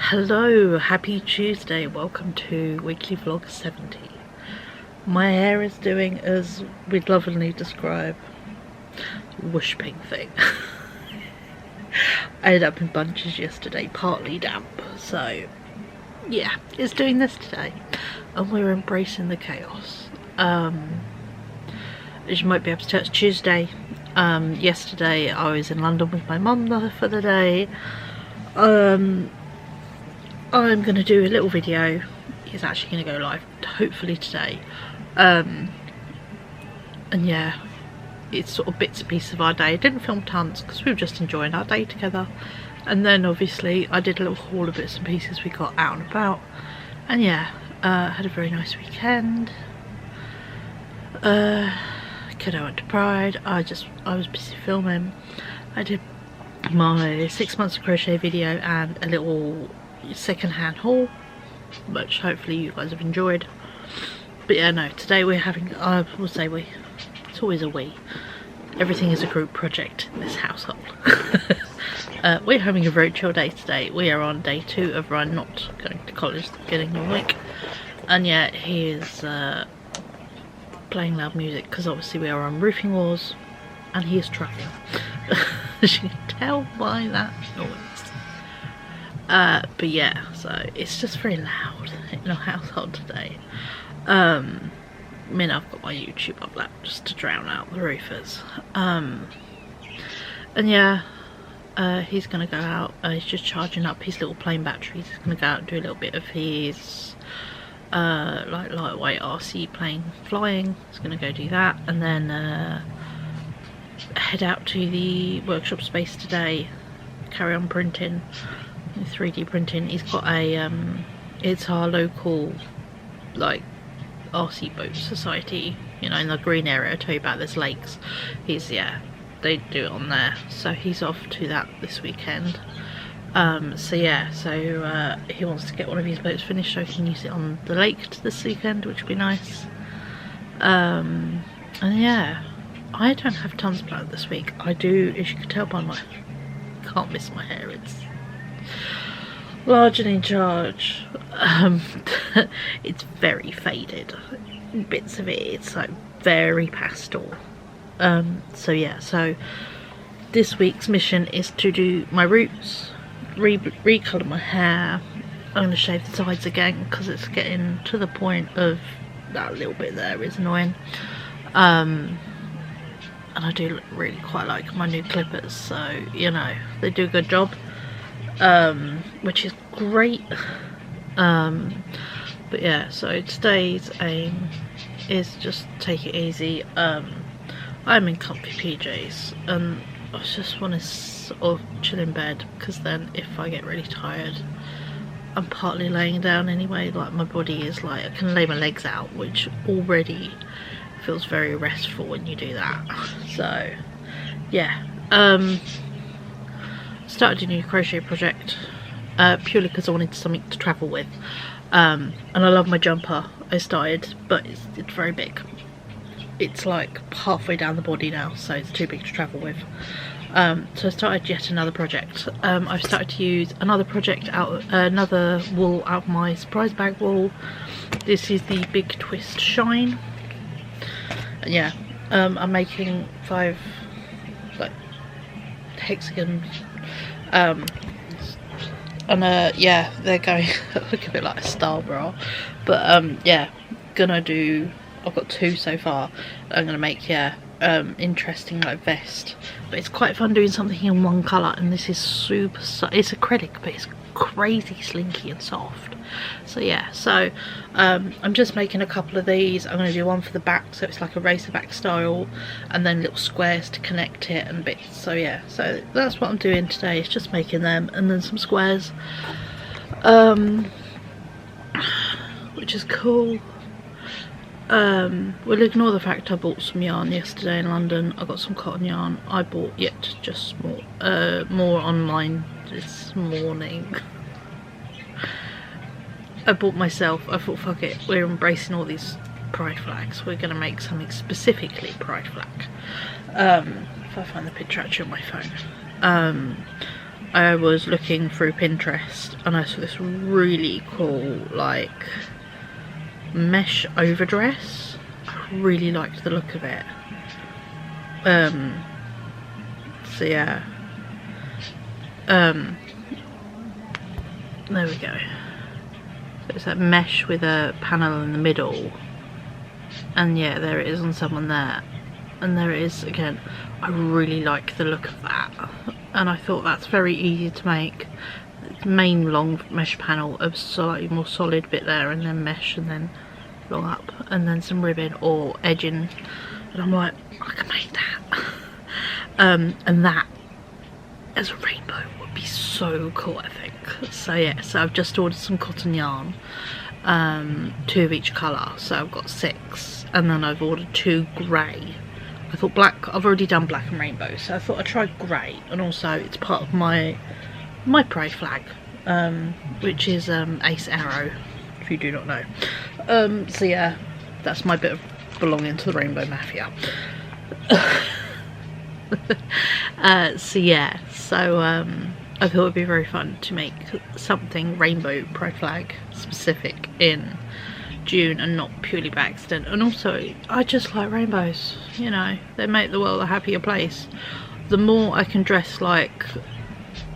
Hello, happy Tuesday, welcome to weekly vlog 70. My hair is doing as we'd lovingly describe whoosh ping thing. I ended up in bunches yesterday, partly damp, so yeah, it's doing this today and we're embracing the chaos. As you might be able to tell, it's Tuesday. Yesterday I was in London with my mum for the day. I'm going to do a little video. It's actually going to go live hopefully today. And yeah, it's sort of bits and pieces of our day. I didn't film tons because we were just enjoying our day together. And then obviously I did a little haul of bits and pieces we got out and about. And yeah, had a very nice weekend. Kiddo went to Pride. I was busy filming. I did my 6 months of crochet video and a little second-hand haul, which hopefully you guys have enjoyed. But yeah, no, today we're having, I will say we, it's always a we, everything is a group project in this household. We're having a very chill day today. We are on day 2 of Ryan not going to college at the beginning of the week, and yeah, he is playing loud music because obviously we are on roofing wars and he is trucking. As you can tell by that noise. But yeah, so it's just very loud in our household today. I mean, I've got my YouTube up there just to drown out the roofers. And yeah, he's gonna go out. He's just charging up his little plane batteries. He's gonna go out and do a little bit of his like lightweight RC plane flying. He's gonna go do that, and then head out to the workshop space today. Carry on printing. 3D printing. He's got a it's our local like RC boat society, you know, in the green area I tell you about. There's lakes. He's, yeah, they do it on there, so he's off to that this weekend. So yeah, so he wants to get one of his boats finished so he can use it on the lake this weekend, which would be nice. And yeah, I don't have tons planned this week. I do, as you can tell by my, can't miss my hair, it's large and in charge. It's very faded. Bits of it, it's like very pastel. So yeah, so this week's mission is to do my roots, recolour my hair. I'm going to shave the sides again because it's getting to the point of that little bit there is annoying. And I do really quite like my new clippers, so you know, they do a good job. Which is great. But yeah, so today's aim is just take it easy. I'm in comfy PJs and I just want to sort of chill in bed, because then if I get really tired, I'm partly laying down anyway. Like, my body is like, I can lay my legs out, which already feels very restful when you do that. So yeah, started a new crochet project purely because I wanted something to travel with, and I love my jumper I started, but it's very big. It's like halfway down the body now, so it's too big to travel with. So I started yet another project. I've started to use another project out, another wool out of my surprise bag wool. This is the Big Twist Shine, and yeah, I'm making 5 like hexagons. And yeah, they're going look a bit like a star bra, but yeah, gonna do, I've got 2 so far. I'm gonna make, yeah, interesting like vest, but it's quite fun doing something in one colour, and this is super it's acrylic, but it's crazy slinky and soft. So yeah, so I'm just making a couple of these. I'm going to do one for the back, so it's like a racer back style, and then little squares to connect it and bits. So yeah, so that's what I'm doing today, is just making them and then some squares, which is cool. We'll ignore the fact I bought some yarn yesterday in London. I got some cotton yarn. I bought yet just more online this morning. I bought myself, I thought, fuck it, we're embracing all these pride flags, we're going to make something specifically pride flag. If I find the picture actually on my phone. I was looking through Pinterest and I saw this really cool like mesh overdress. I really liked the look of it. So yeah, there we go. So it's that mesh with a panel in the middle, and yeah, there it is on someone there, and there it is again. I really like the look of that, and I thought that's very easy to make. Main long mesh panel, a slightly more solid bit there, and then mesh, and then long up, and then some ribbon or edging, and I'm like, I can make that. And that as a rainbow would be so cool, I think. So yeah, so I've just ordered some cotton yarn, 2 of each colour, so I've got 6, and then I've ordered 2 grey. I thought black, I've already done black and rainbow, so I thought I'd try grey, and also it's part of my pride flag, which is Ace Arrow, if you do not know. So yeah, that's my bit of belonging to the Rainbow Mafia. So yeah, so I thought it would be very fun to make something rainbow pride flag specific in June and not purely by accident. And also, I just like rainbows, you know, they make the world a happier place. The more I can dress like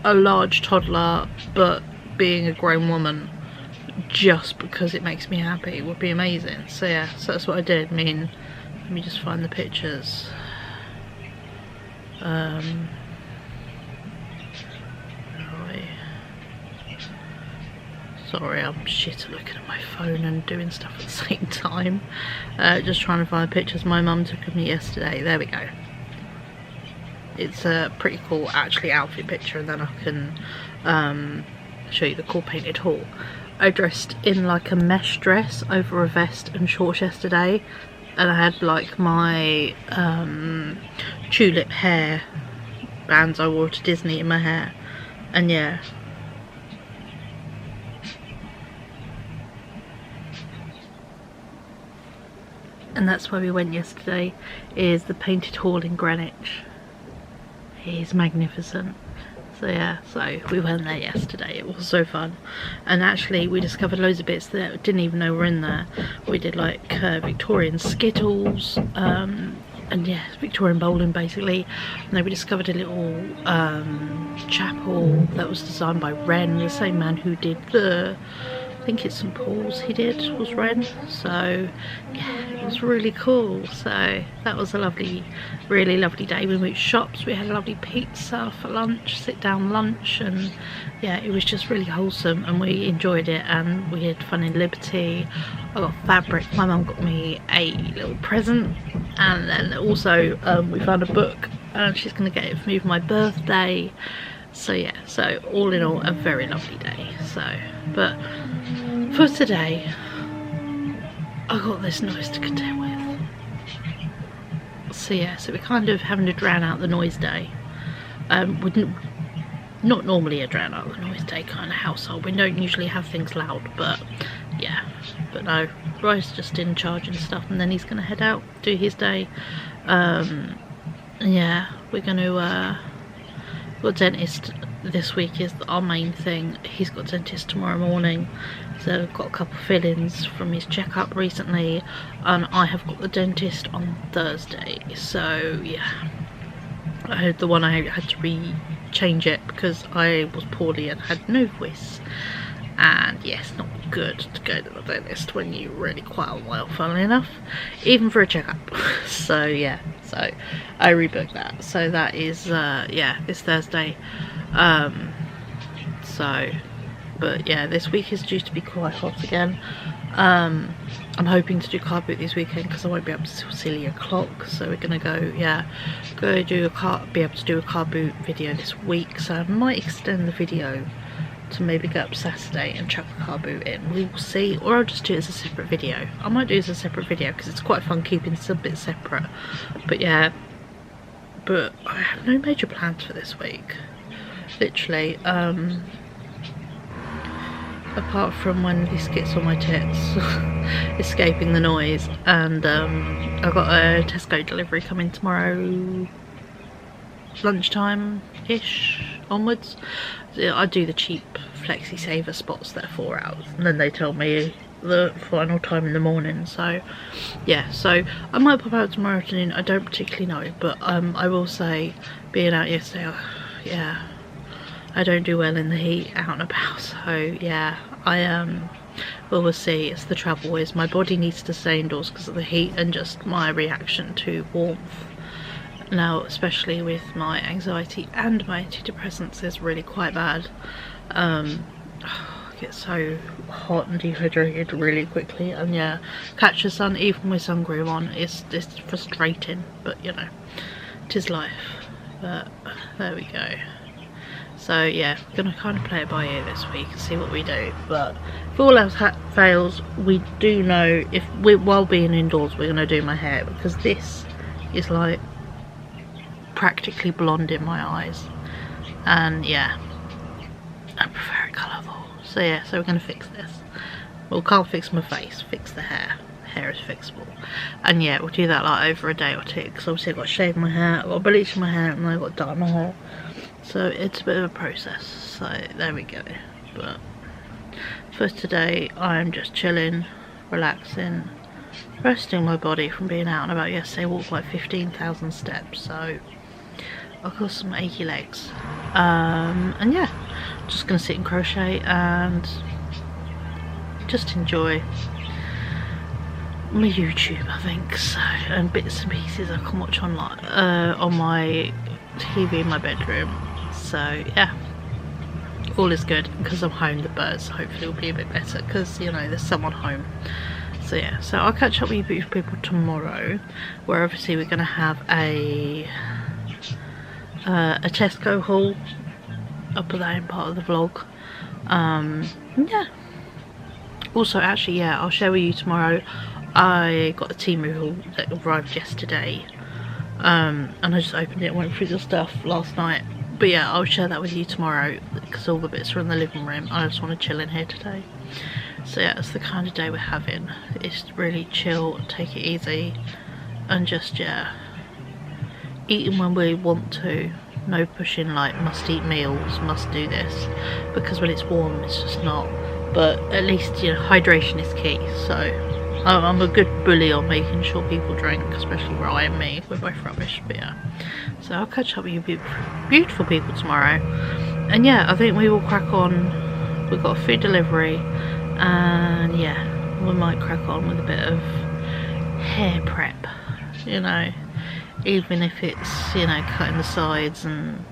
a large toddler but being a grown woman just because it makes me happy would be amazing. So yeah, so that's what I did. I mean, let me just find the pictures. Sorry, I'm shit at looking at my phone and doing stuff at the same time. Just trying to find the pictures my mum took of me yesterday. There we go. It's a pretty cool actually outfit picture, and then I can show you the cool painted haul. I dressed in like a mesh dress over a vest and shorts yesterday, and I had like my tulip hair bands I wore to Disney in my hair, and yeah. And that's where we went yesterday, is the painted hall in Greenwich. It is magnificent. So yeah, so we went there yesterday. It was so fun, and actually we discovered loads of bits that we didn't even know were in there. We did like Victorian skittles, and yeah, Victorian bowling basically. And then we discovered a little chapel that was designed by Wren, the same man who did the, I think it's St Paul's he did, was Wren. So yeah, it was really cool. So that was a lovely, really lovely day. We moved shops, we had a lovely pizza for lunch, sit down lunch, and yeah, it was just really wholesome, and we enjoyed it, and we had fun in Liberty. I got fabric, my mum got me a little present, and then also we found a book, and she's going to get it for me for my birthday. So yeah, so all in all a very lovely day. So but for today I got this noise to contend with. So yeah, so we're kind of having to drown out the noise day. Not normally a drown out the noise day kind of household. We don't usually have things loud, but yeah. But no, Roy's just in charge and stuff, and then he's gonna head out, do his day. Yeah, we're gonna got dentist this week is our main thing. He's got dentist tomorrow morning, so I've got a couple of fill-ins from his checkup recently, and I have got the dentist on Thursday. So yeah, I heard the one I had to change it because I was poorly and had no voice, and yes, not good to go to the dentist when you're really quite unwell, funnily enough, even for a checkup. So yeah, so I rebooked that, so that is yeah, this Thursday. So but yeah, this week is due to be quite hot again. I'm hoping to do car boot this weekend because I won't be able to till silly o'clock, so we're gonna go, yeah, be able to do a car boot video this week. So I might extend the video to maybe go up Saturday and chuck a car boot in. We will see, or I'll just do it as a separate video. I might do it as a separate video because it's quite fun keeping some bits separate. But yeah, but I have no major plans for this week, literally, apart from when this gets on my tits escaping the noise. And I've got a Tesco delivery coming tomorrow lunchtime ish, onwards. I do the cheap flexi saver spots that are 4 hours, and then they tell me the final time in the morning. So yeah, so I might pop out tomorrow afternoon, I don't particularly know, but I will say, being out yesterday, yeah, I don't do well in the heat out and about. So yeah, well, we'll see. It's the trouble is my body needs to stay indoors because of the heat and just my reaction to warmth. Now, especially with my anxiety and my antidepressants, is really quite bad. I get so hot and dehydrated really quickly, and yeah, catch the sun even with sun cream on, it's frustrating, but you know, it is life. But there we go. So yeah, we're gonna kind of play it by ear this week and see what we do. But if all else fails, we do know if while being indoors we're gonna do my hair, because this is like practically blonde in my eyes, and yeah, I prefer it colourful. So yeah, so we're gonna fix this. Well, can't fix my face, fix the hair. Hair is fixable. And yeah, we'll do that like over a day or two, because obviously I've got to shave my hair, I've got to bleach my hair, and I've got to dye my hair. So it's a bit of a process. So there we go. But for today, I'm just chilling, relaxing, resting my body from being out and about yesterday. I walked like 15,000 steps, so I've got some achy legs. And yeah, just gonna sit and crochet and just enjoy my YouTube, I think. So, and bits and pieces I can watch on my TV in my bedroom. So yeah, all is good. Because I'm home, the birds hopefully will be a bit better, because you know there's someone home. So yeah, so I'll catch up with you beautiful people tomorrow, where obviously we're going to have a Tesco haul. I'll put that in part of the vlog. Yeah, also actually, yeah, I'll share with you tomorrow. I got a Temu haul that arrived yesterday, and I just opened it and went through the stuff last night. But yeah, I'll share that with you tomorrow, because all the bits are in the living room. I just want to chill in here today. So yeah, it's the kind of day we're having. It's really chill, take it easy, and just, yeah, eating when we want to. No pushing like must eat meals, must do this, because when it's warm it's just not. But at least, you know, hydration is key. So I'm a good bully on making sure people drink, especially Ryan and me. We're both rubbish, but yeah. So I'll catch up with you beautiful people tomorrow. And yeah, I think we will crack on. We've got a food delivery, and yeah, we might crack on with a bit of hair prep, you know, even if it's, you know, cutting the sides, and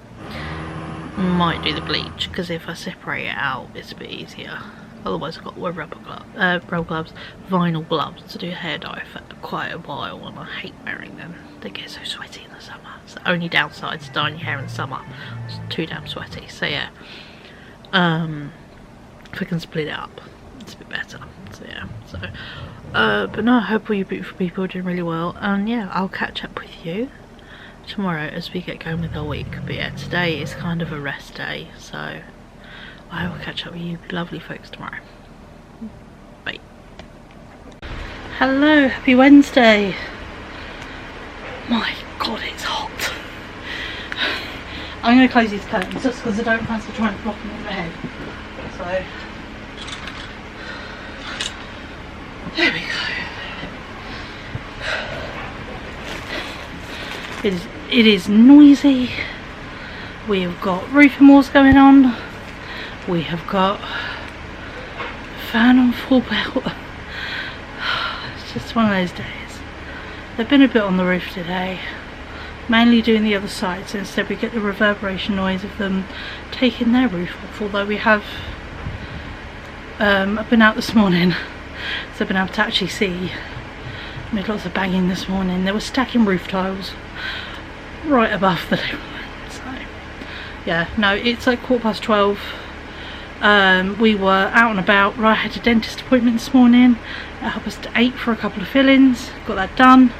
might do the bleach, because if I separate it out it's a bit easier. Otherwise I've got to wear rubber gloves, vinyl gloves to do hair dye for quite a while, and I hate wearing them. They get so sweaty in the summer. It's the only downside to dyeing your hair in the summer. It's too damn sweaty. So yeah, if I can split it up, it's a bit better. So yeah, so but no, I hope all you beautiful people are doing really well, and yeah, I'll catch up with you tomorrow as we get going with our week. But yeah, today is kind of a rest day, so I will catch up with you lovely folks tomorrow. Bye. Hello, happy Wednesday. My god, it's hot. I'm going to close these curtains just because I don't fancy trying to block them on my head. So there we go. It is noisy. We have got roofing wars going on. We have got fan on full belt. It's just one of those days. They've been a bit on the roof today, mainly doing the other side, so instead we get the reverberation noise of them taking their roof off. Although we have, I've been out this morning, so I've been able to actually see. I made lots of banging this morning. They were stacking roof tiles right above the living room. So yeah, no, it's like 12:15. We were out and about. I had a dentist appointment this morning at 8:30 for a couple of fillings. Got that done.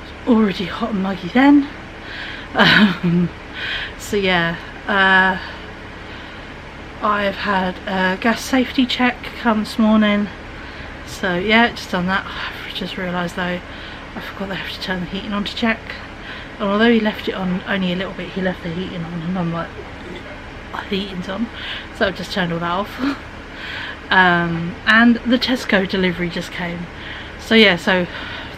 It's already hot and muggy then. So yeah, I've had a gas safety check come this morning. So yeah, just done that. I've just realised though, I forgot they have to turn the heating on to check. And although he left it on only a little bit, he left the heating on, and I'm like, the heating's on, so I've just turned all that off. And the Tesco delivery just came. So yeah, so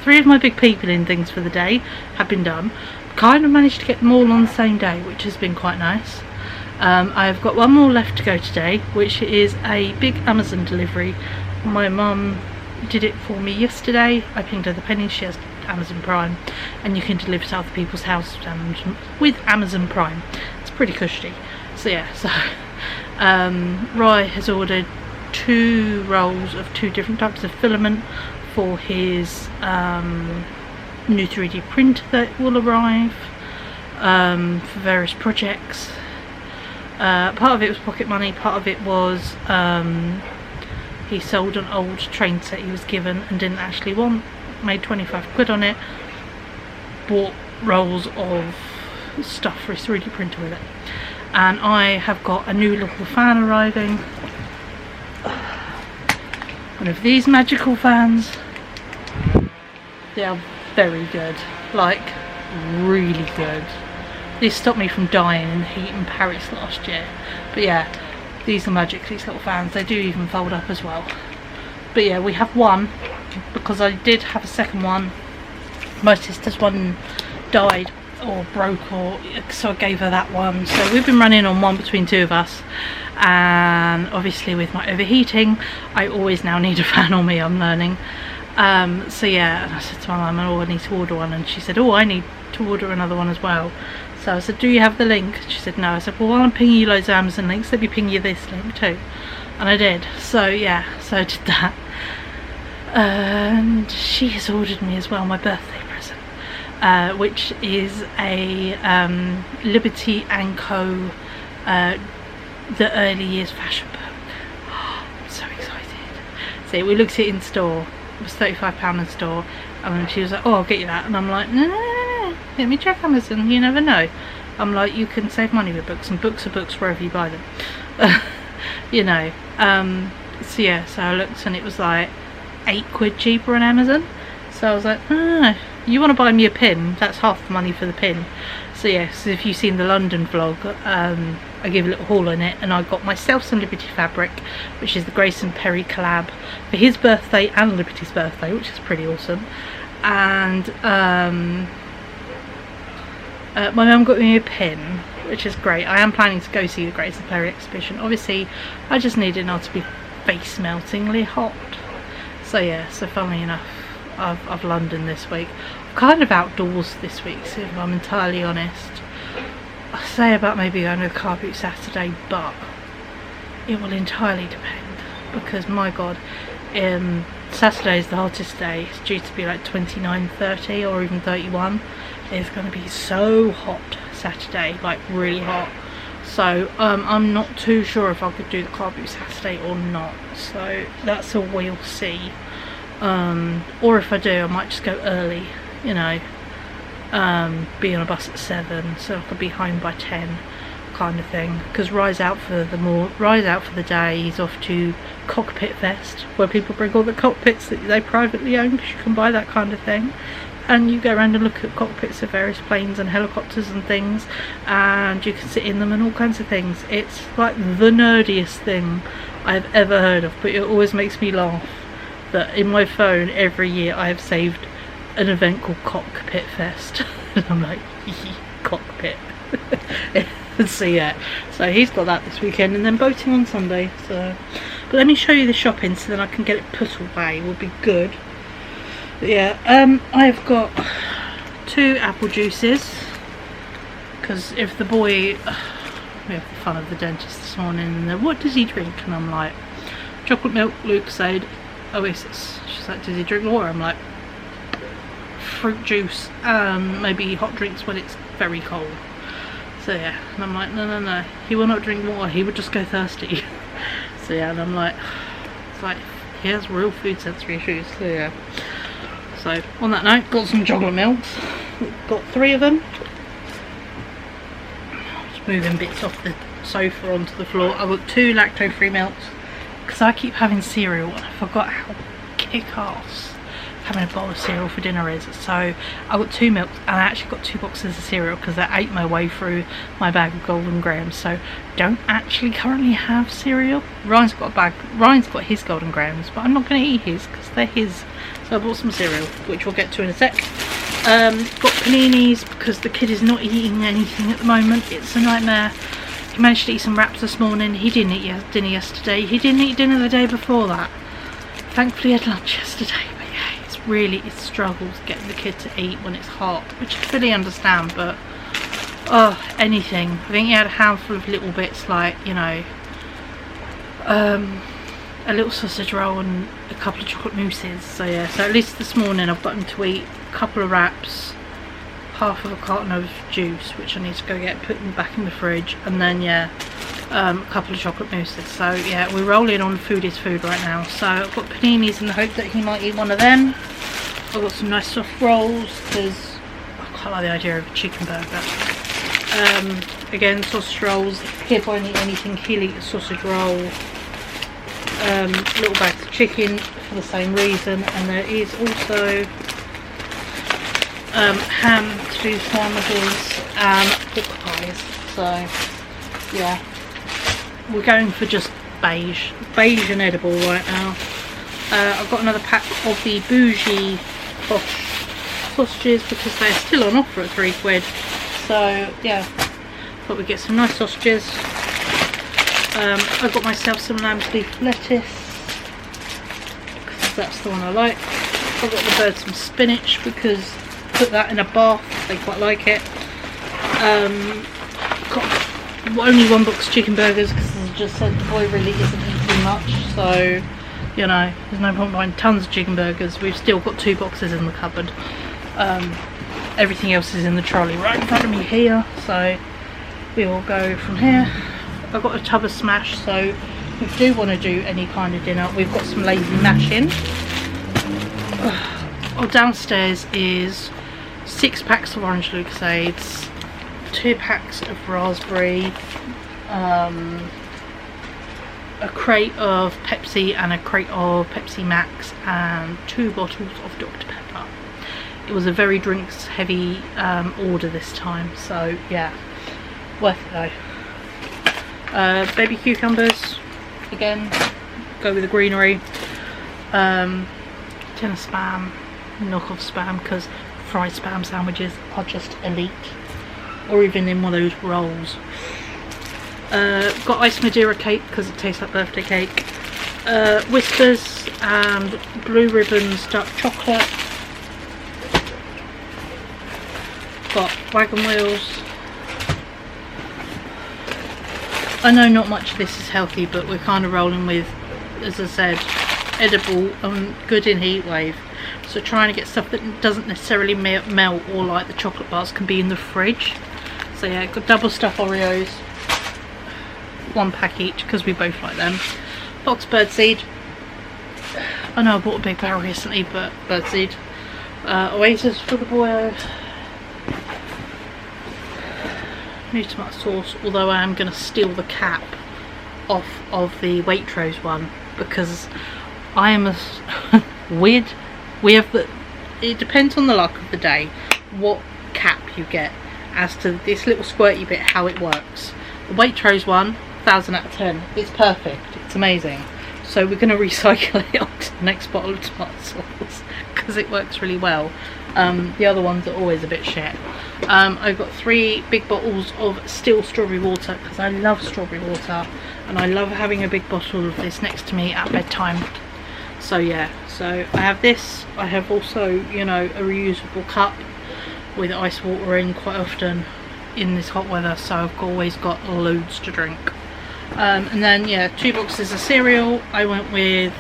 3 of my big people in things for the day have been done. Kind of managed to get them all on the same day, which has been quite nice. I've got one more left to go today, which is a big Amazon delivery. My mum did it for me yesterday. I pinged her the pennies. She has Amazon Prime, and you can deliver to other people's houses with Amazon Prime. It's pretty cushy. So yeah, so Roy has ordered 2 rolls of 2 different types of filament for his new 3D printer that will arrive for various projects. Part of it was pocket money, part of it was he sold an old train set he was given and didn't actually want, made 25 quid on it, bought rolls of stuff for his 3D printer with it. And I have got a new little fan arriving, one of these magical fans. They are very good, like really good. These stopped me from dying in the heat in Paris last year. But yeah, these are magic, these little fans. They do even fold up as well. But yeah, we have one because I did have a second one. My sister's one died or broke, or so I gave her that one. So we've been running on one between 2 of us, and obviously with my overheating I always now need a fan on me. I'm learning. So yeah, and I said to my mum, oh, I need to order one, and she said, oh, I need to order another one as well. So I said, do you have the link? She said no. I said, well, while I'm pinging you loads of Amazon links, let me ping you this link too. And I did. So yeah, so I did that. And she has ordered me as well my birthday present, which is a Liberty & Co. The Early Years Fashion book. I'm so excited. So we looked at it in store. It was £35 in store, and she was like, oh, I'll get you that. And I'm like, no, let me check Amazon, you never know. I'm like, you can save money with books, and books are books wherever you buy them. You know. So yeah, so I looked and it was like 8 quid cheaper on Amazon. So I was like, you want to buy me a pin, that's half the money for the pin. So yeah, so if you've seen the London vlog, I gave a little haul on it, and I got myself some Liberty fabric, which is the Grayson Perry collab for his birthday and Liberty's birthday, which is pretty awesome. And my mum got me a pin, which is great. I am planning to go see the Grayson Perry exhibition. Obviously I just need it not to be face meltingly hot. So yeah, so funnily enough, I've London this week. I'm kind of outdoors this week, so if I'm entirely honest. I say about maybe going to the car boot Saturday, but it will entirely depend, because my god, Saturday is the hottest day. It's due to be like 29, 30 or even 31. It's going to be so hot Saturday, like really hot. So I'm not too sure if I could do the car boot Saturday or not, so that's a we'll see. Or if I do, I might just go early, you know, be on a bus at 7 so I could be home by 10 kind of thing. Because Rye's out for the day. He's off to Cockpit Fest, where people bring all the cockpits that they privately own, because you can buy that kind of thing, and you go around and look at cockpits of various planes and helicopters and things, and you can sit in them and all kinds of things. It's like the nerdiest thing I've ever heard of, but it always makes me laugh that in my phone every year I have saved an event called Cockpit Fest. And I'm like, cockpit. So yeah, so he's got that this weekend, and then boating on Sunday. So, but let me show you the shopping so then I can get it put away, will be good. But yeah, I've got 2 apple juices, because if the boy, we have the fun of the dentist this morning, and they're, what does he drink? And I'm like, chocolate milk, Lucozade, Oasis. She's like, does he drink water? I'm like, fruit juice, maybe hot drinks when it's very cold. So yeah, and I'm like, no, he will not drink water, he would just go thirsty. So yeah, and I'm like, it's like, he has real food sensory issues. So yeah, so on that note, got some chocolate milks, got 3 of them. Just moving bits off the sofa onto the floor. I've got 2 lactose-free milks, because I keep having cereal and I forgot how kick-ass having a bowl of cereal for dinner is. So I got 2 milks, and I actually got 2 boxes of cereal because I ate my way through my bag of Golden Grahams. So don't actually currently have cereal. Ryan's got his Golden Grahams, but I'm not going to eat his because they're his. So I bought some cereal, which we'll get to in a sec. Got paninis because the kid is not eating anything at the moment. It's a nightmare. He managed to eat some wraps this morning. He didn't eat dinner yesterday. He didn't eat dinner the day before that. Thankfully he had lunch yesterday, but yeah, it struggles getting the kid to eat when it's hot, which I fully understand, but anything. I think he had a handful of little bits, like, you know, a little sausage roll and a couple of chocolate mousses. So yeah, so at least this morning I've got him to eat a couple of wraps, half of a carton of juice, which I need to go get put back in the fridge, and then yeah, a couple of chocolate mousses. So yeah, we're rolling on food is food right now. So I've got paninis in the hope that he might eat one of them. I've got some nice soft rolls because I quite like the idea of a chicken burger. Again, sausage rolls. If the kid won't eat anything, he'll eat a sausage roll. Little bags of chicken for the same reason, and there is also ham to do sandwiches and pork pies. So yeah, we're going for just beige and edible right now. I've got another pack of the bougie posh sausages because they're still on offer at £3. So yeah, thought we'd get some nice sausages. I got myself some lamb's leaf lettuce because that's the one I like. I got the birds some spinach because put that in a bath, they quite like it. Got only 1 box of chicken burgers because as I just said, the boy really isn't eating much, so you know, there's no point buying tons of chicken burgers. We've still got 2 boxes in the cupboard. Everything else is in the trolley right in front of me here, so we will go from here. I've got a tub of smash, so if we do want to do any kind of dinner, we've got some lazy mashing. Downstairs is 6 packs of orange Lucasades, 2 packs of raspberry, a crate of Pepsi and a crate of Pepsi Max, and 2 bottles of Dr. Pepper. It was a very drinks heavy order this time, so yeah, worth it though. Baby cucumbers, again, go with the greenery. Tin of Spam, knockoff Spam, because fried Spam sandwiches are just elite, or even in one of those rolls. Got iced Madeira cake because it tastes like birthday cake. Whispers and Blue Ribbons dark chocolate. Got wagon wheels. I know not much of this is healthy, but we're kind of rolling with, as I said, edible and good in heat wave. So trying to get stuff that doesn't necessarily melt, or like the chocolate bars can be in the fridge. So yeah, got double stuff Oreos, 1 pack each because we both like them. Box birdseed. I know I bought a big barrel recently, but birdseed. Oasis for the boyo. New tomato sauce, although I am going to steal the cap off of the Waitrose one because I am a weird. We have the. It depends on the luck of the day what cap you get as to this little squirty bit, how it works. The Waitrose one, 1000 out of 10. It's perfect. It's amazing. So we're going to recycle it onto the next bottle of tomato sauce because it works really well. The other ones are always a bit shit. I've got 3 big bottles of still strawberry water because I love strawberry water and I love having a big bottle of this next to me at bedtime. So yeah, so I have this. I have also, you know, a reusable cup with ice water in quite often in this hot weather, so I've always got loads to drink. And then yeah, 2 boxes of cereal. I went with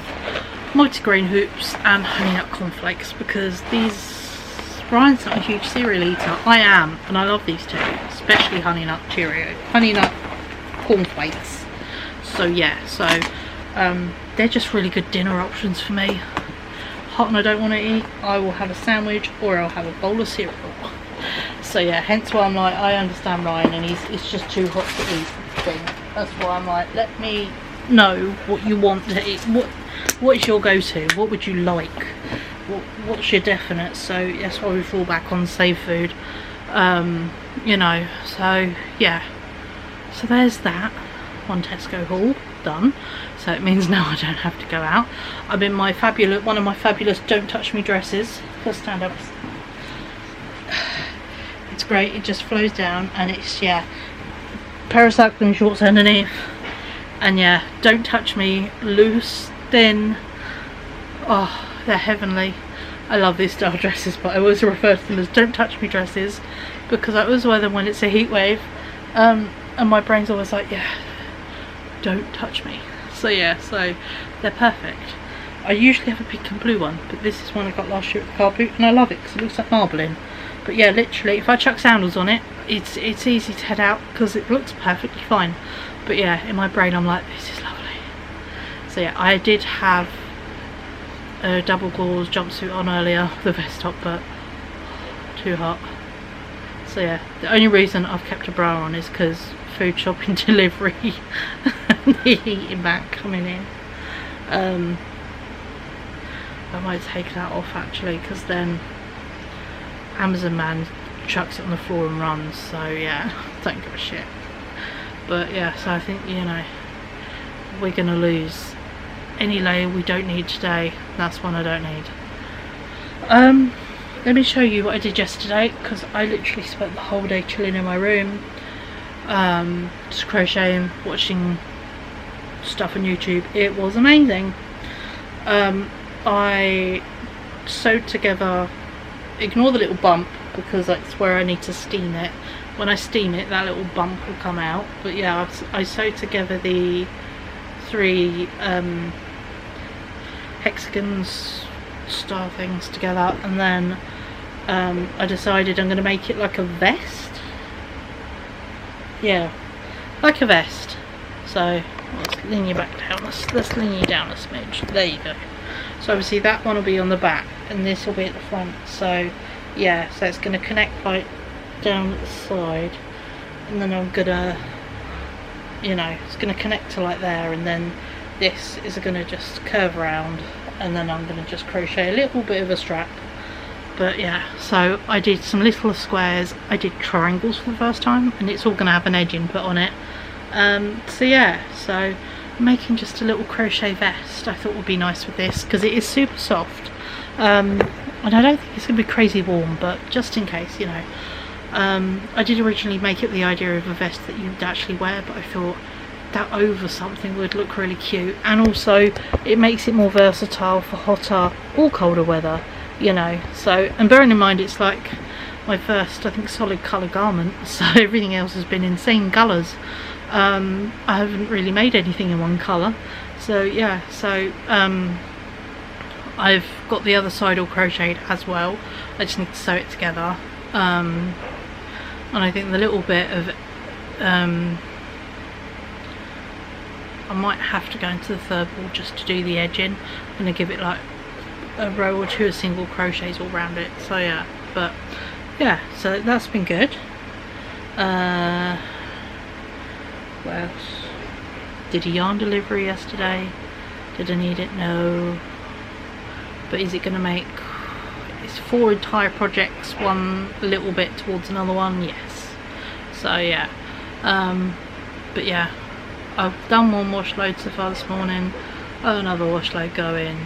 multigrain hoops and honey nut cornflakes because these, Ryan's not a huge cereal eater. I am, and I love these 2, especially honey nut cornflakes. So yeah, so they're just really good dinner options for me. Hot and I don't want to eat, I will have a sandwich or I'll have a bowl of cereal. So yeah, hence why I'm like, I understand Ryan and it's just too hot to eat thing. That's why I'm like, let me know what you want to eat. What is your go-to? What would you like? what's your definite, so that's why we fall back on safe food. You know, so yeah, so there's that one Tesco haul done. So it means now I don't have to go out. I'm in my fabulous, one of my fabulous don't touch me dresses. Let's stand up. It's great, it just flows down, and it's, yeah, pair of cycling shorts underneath, and yeah, don't touch me, loose, thin. Oh, they're heavenly. I love these style dresses, but I always refer to them as don't touch me dresses, because I always wear them when it's a heat wave, and my brain's always like, yeah, don't touch me. So yeah, so they're perfect. I usually have a pink and blue one, but this is one I got last year at the car boot, and I love it because it looks like marbling. But yeah, literally, if I chuck sandals on it, it's easy to head out because it looks perfectly fine. But yeah, in my brain I'm like, this is lovely. So yeah, I did have a double gauze jumpsuit on earlier, the vest top, but too hot. So yeah, the only reason I've kept a bra on is because food shopping delivery and the heating back coming in. I might take that off actually, because then Amazon man chucks it on the floor and runs, so yeah, don't give a shit. But yeah, so I think, you know, we're gonna lose any layer we don't need today. That's one I don't need. Let me show you what I did yesterday, because I literally spent the whole day chilling in my room, just crocheting, watching stuff on YouTube. It was amazing. I sewed together, ignore the little bump because that's where I need to steam it. When I steam it, that little bump will come out. But yeah, I sewed together the 3 hexagons style things together, and then I decided I'm going to make it like a vest. Yeah, like a vest. So let's lean you back down. Let's lean you down a smidge. There you go. So obviously that one will be on the back, and this will be at the front. So yeah, so it's going to connect like down at the side, and then I'm gonna, you know, it's going to connect to like there, and then this is going to just curve around, and then I'm going to just crochet a little bit of a strap. But yeah, so I did some little squares, I did triangles for the first time, and it's all going to have an edging put on it. So yeah, so making just a little crochet vest I thought would be nice with this, because it is super soft, and I don't think it's going to be crazy warm, but just in case, you know. I did originally make it the idea of a vest that you'd actually wear, but I thought that over something would look really cute, and also it makes it more versatile for hotter or colder weather, you know. So, and bearing in mind it's like my first, I think, solid colour garment, so everything else has been insane colours. I haven't really made anything in one colour, so yeah, so I've got the other side all crocheted as well. I just need to sew it together, and I think the little bit of I might have to go into the third wall just to do the edging. I'm going to give it like a row or 2 of single crochets all around it, so yeah. But yeah, so that's been good. What else? Did a yarn delivery yesterday. Did I need it? No. But is it going to make, it's 4 entire projects, one a little bit towards another one? Yes. So yeah, but yeah, I've done 1 wash load so far this morning. I have another wash load going,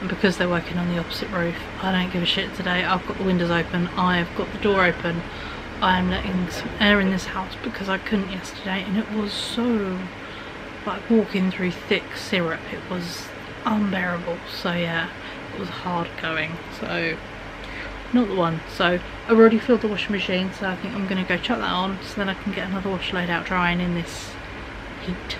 and because they're working on the opposite roof, I don't give a shit today. I've got the windows open, I've got the door open, I am letting some air in this house because I couldn't yesterday, and it was so, like, walking through thick syrup, it was unbearable. So yeah, it was hard going, so not the one. So I've already filled the washing machine, so I think I'm going to go chuck that on, so then I can get another wash load out drying in this heat.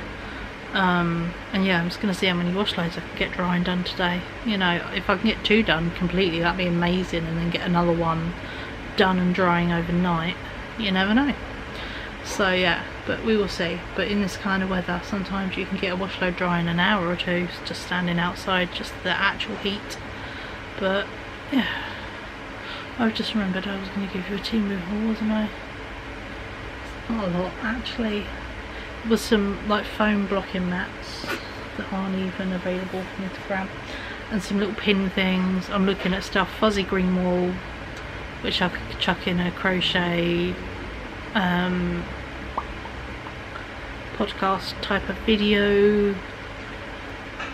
And yeah, I'm just going to see how many wash loads I can get drying done today. You know, if I can get 2 done completely, that'd be amazing, and then get another one done and drying overnight, you never know. So yeah, but we will see. But in this kind of weather, sometimes you can get a wash load dry in an hour or 2 just standing outside, just the actual heat. But yeah, I've just remembered I was going to give you a Temu haul, wasn't I? Not a lot actually. With some like foam blocking mats that aren't even available for me to grab. and some little pin things. I'm looking at stuff, fuzzy green wool, which I could chuck in a crochet podcast type of video,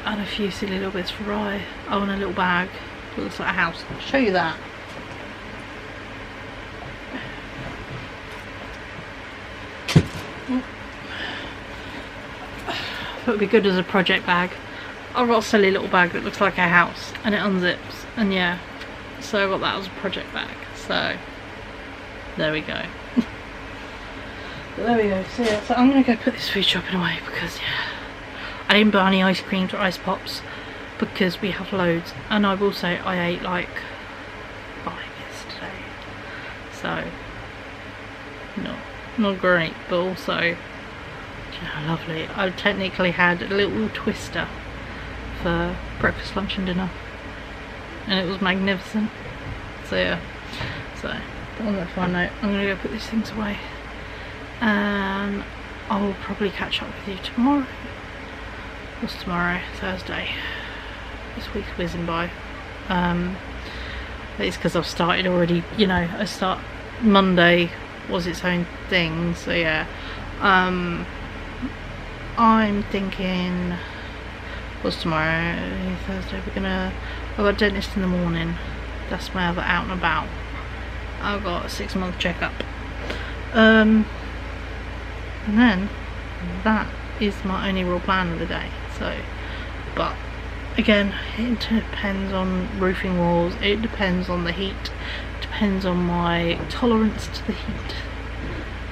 and a few silly little bits for Rye. Oh, and a little bag that looks like a house. I'll show you that. It would be good as a project bag. I've got a silly little bag that looks like a house and it unzips, and yeah, so I got that as a project bag. So there we go. There we go. So yeah, so I'm gonna go put this food shopping away because yeah, I didn't buy any ice creams or ice pops because we have loads, and I will say I ate like 5 yesterday, so not great, but also, you know, lovely. I technically had a little twister for breakfast, lunch and dinner, and it was magnificent. So yeah, so on that fine note, I'm gonna go put these things away, and I'll probably catch up with you tomorrow. What's tomorrow? Thursday. This week's whizzing by. It's because I've started already, you know, I start Monday was its own thing, so yeah. I'm thinking, what's tomorrow? Thursday. I've got a dentist in the morning. That's my other out and about. I've got a 6-month checkup. And then that is my only real plan of the day. So, but again, it depends on roofing walls, it depends on the heat, it depends on my tolerance to the heat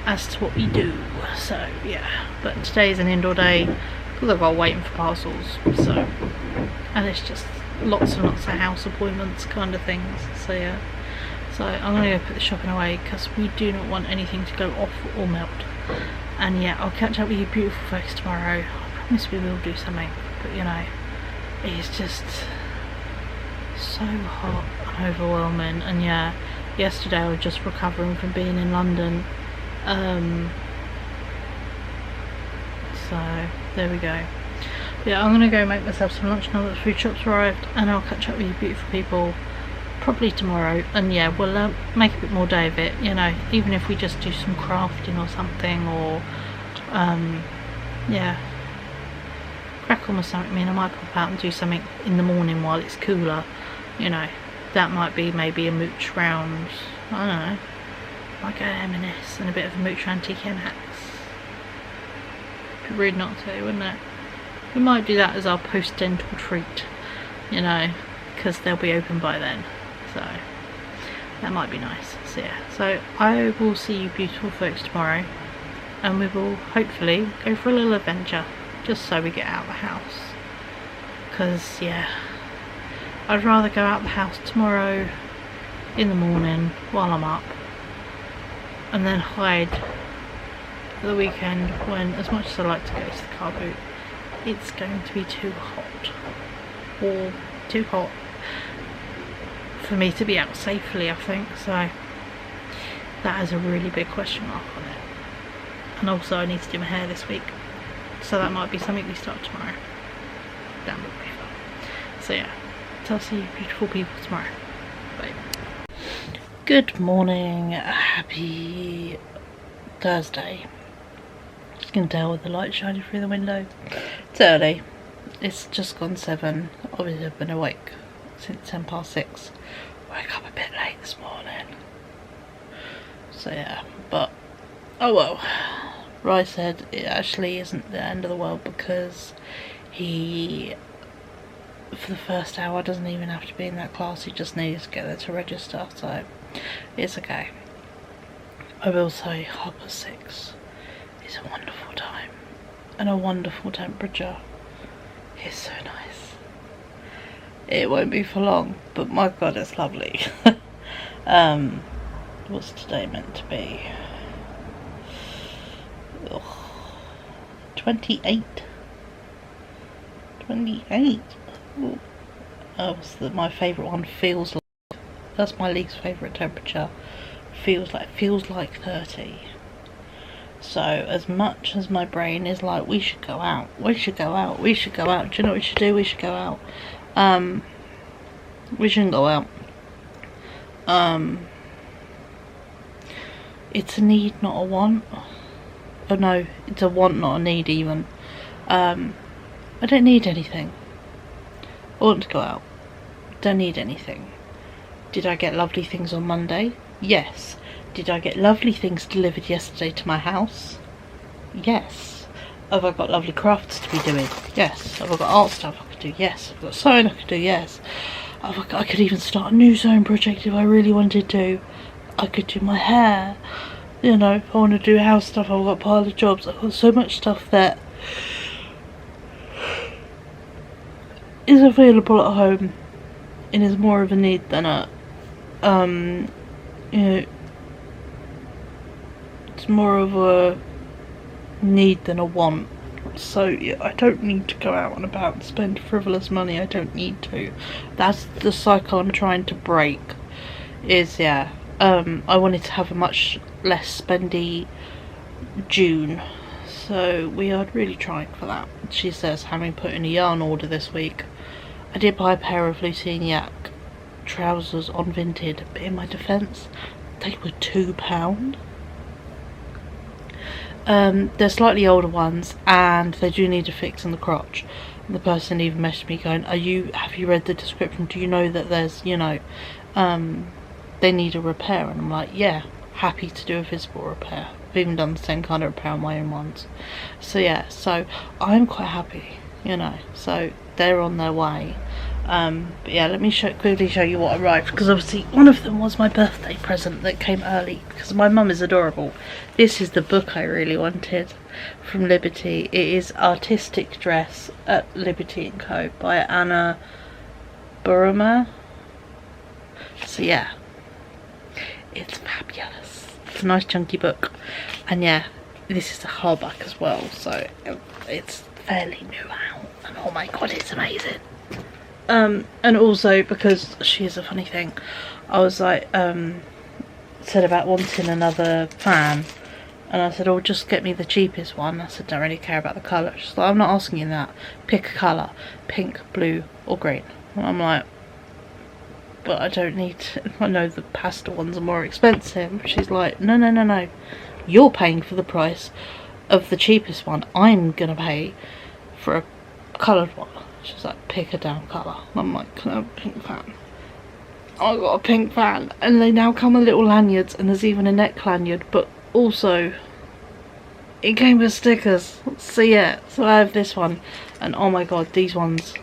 as to what we do. So yeah, but today's an indoor day because I've got waiting for parcels, so, and it's just lots and lots of house appointments kind of things. So yeah, so I'm gonna go put the shopping away because we do not want anything to go off or melt. And yeah, I'll catch up with you beautiful folks tomorrow. I promise we will do something, but you know, it's just so hot and overwhelming. And yeah, yesterday I was just recovering from being in London, so there we go. But yeah, I'm gonna go make myself some lunch now that the food shop's arrived, and I'll catch up with you beautiful people probably tomorrow. And yeah, we'll make a bit more day of it, you know, even if we just do some crafting or something, or yeah, crack on with something. I mean, I might pop out and do something in the morning while it's cooler, you know. That might be maybe a mooch round, I don't know, might go to M&S and a bit of a mooch round TK Maxx. Be rude not to, wouldn't it? We might do that as our post-dental treat, you know, because they'll be open by then, so that might be nice. So yeah, so I will see you beautiful folks tomorrow, and we will hopefully go for a little adventure just so we get out of the house, because yeah, I'd rather go out of the house tomorrow in the morning while I'm up, and then hide for the weekend when, as much as I like to go to the car boot, it's going to be too hot, or too hot for me to be out safely, I think. So that is a really big question mark on it. And also I need to do my hair this week, so that might be something we start tomorrow. That would be fun. So yeah, so I'll see you beautiful people tomorrow. Bye. Good morning, happy Thursday. You can tell with the light shining through the window. It's early, it's just gone 7. Obviously I've been awake since 6:10. Woke up a bit late this morning, so yeah, but oh well. Rye said it actually isn't the end of the world because he, for the first hour, doesn't even have to be in that class, he just needs to get there to register, so it's okay. I will say 6:30 is a wonderful time and a wonderful temperature. It's so nice. It won't be for long, but my god, it's lovely. What's today meant to be? Ugh. 28. 28. Ooh. Oh, my favourite one, feels like. That's my least favourite temperature. Feels like 30. So as much as my brain is like, we should go out, we should go out, we should go out, do you know what we should do? We should go out. We shouldn't go out. It's a need, not a want. Oh no, it's a want, not a need even. I don't need anything. I want to go out. Don't need anything. Did I get lovely things on Monday? Yes. Did I get lovely things delivered yesterday to my house? Yes. Have I got lovely crafts to be doing? Yes. Have I got art stuff I could do? Yes. Have I got sewing I could do? Yes. I could even start a new sewing project if I really wanted to. I could do my hair. You know, if I want to do house stuff, I've got a pile of jobs. I've got so much stuff that is available at home and is more of a need than a, you know, it's more of a need than a want. So yeah, I don't need to go out and about and spend frivolous money. I don't need to. That's the cycle I'm trying to break. Is yeah, I wanted to have a much less spendy June, so we are really trying for that. She says, having put in a yarn order this week, I did buy a pair of Lucien Yak trousers on Vinted, but in my defence, they were £2. They're slightly older ones, and they do need a fix in the crotch. And the person even messaged me going, have you read the description? Do you know that there's, you know, they need a repair? And I'm like, yeah, happy to do a visible repair. I've even done the same kind of repair on my own ones. So yeah, so I'm quite happy, you know, so they're on their way. But yeah, let me quickly show you what arrived, because obviously one of them was my birthday present that came early, because my mum is adorable. This is the book I really wanted from Liberty. It is Artistic Dress at Liberty & Co. by Anna Burma. So yeah, it's fabulous. It's a nice chunky book, and yeah, this is a hardback as well, so it's fairly new out, and oh my god, it's amazing. And also because she is a funny thing, I was like, said about wanting another fan, and I said, oh, just get me the cheapest one. I said, don't really care about the colour. She's like, I'm not asking you that, pick a colour, pink, blue or green. And I'm like, but I don't need to. I know the pastel ones are more expensive. She's like, no, you're paying for the price of the cheapest one. I'm gonna pay for a coloured one. She's like, pick a damn colour. And I'm like, can I have a pink fan? I got a pink fan, and they now come with little lanyards, and there's even a neck lanyard, but also it came with stickers. So yeah, so I have this one, and oh my god, these ones,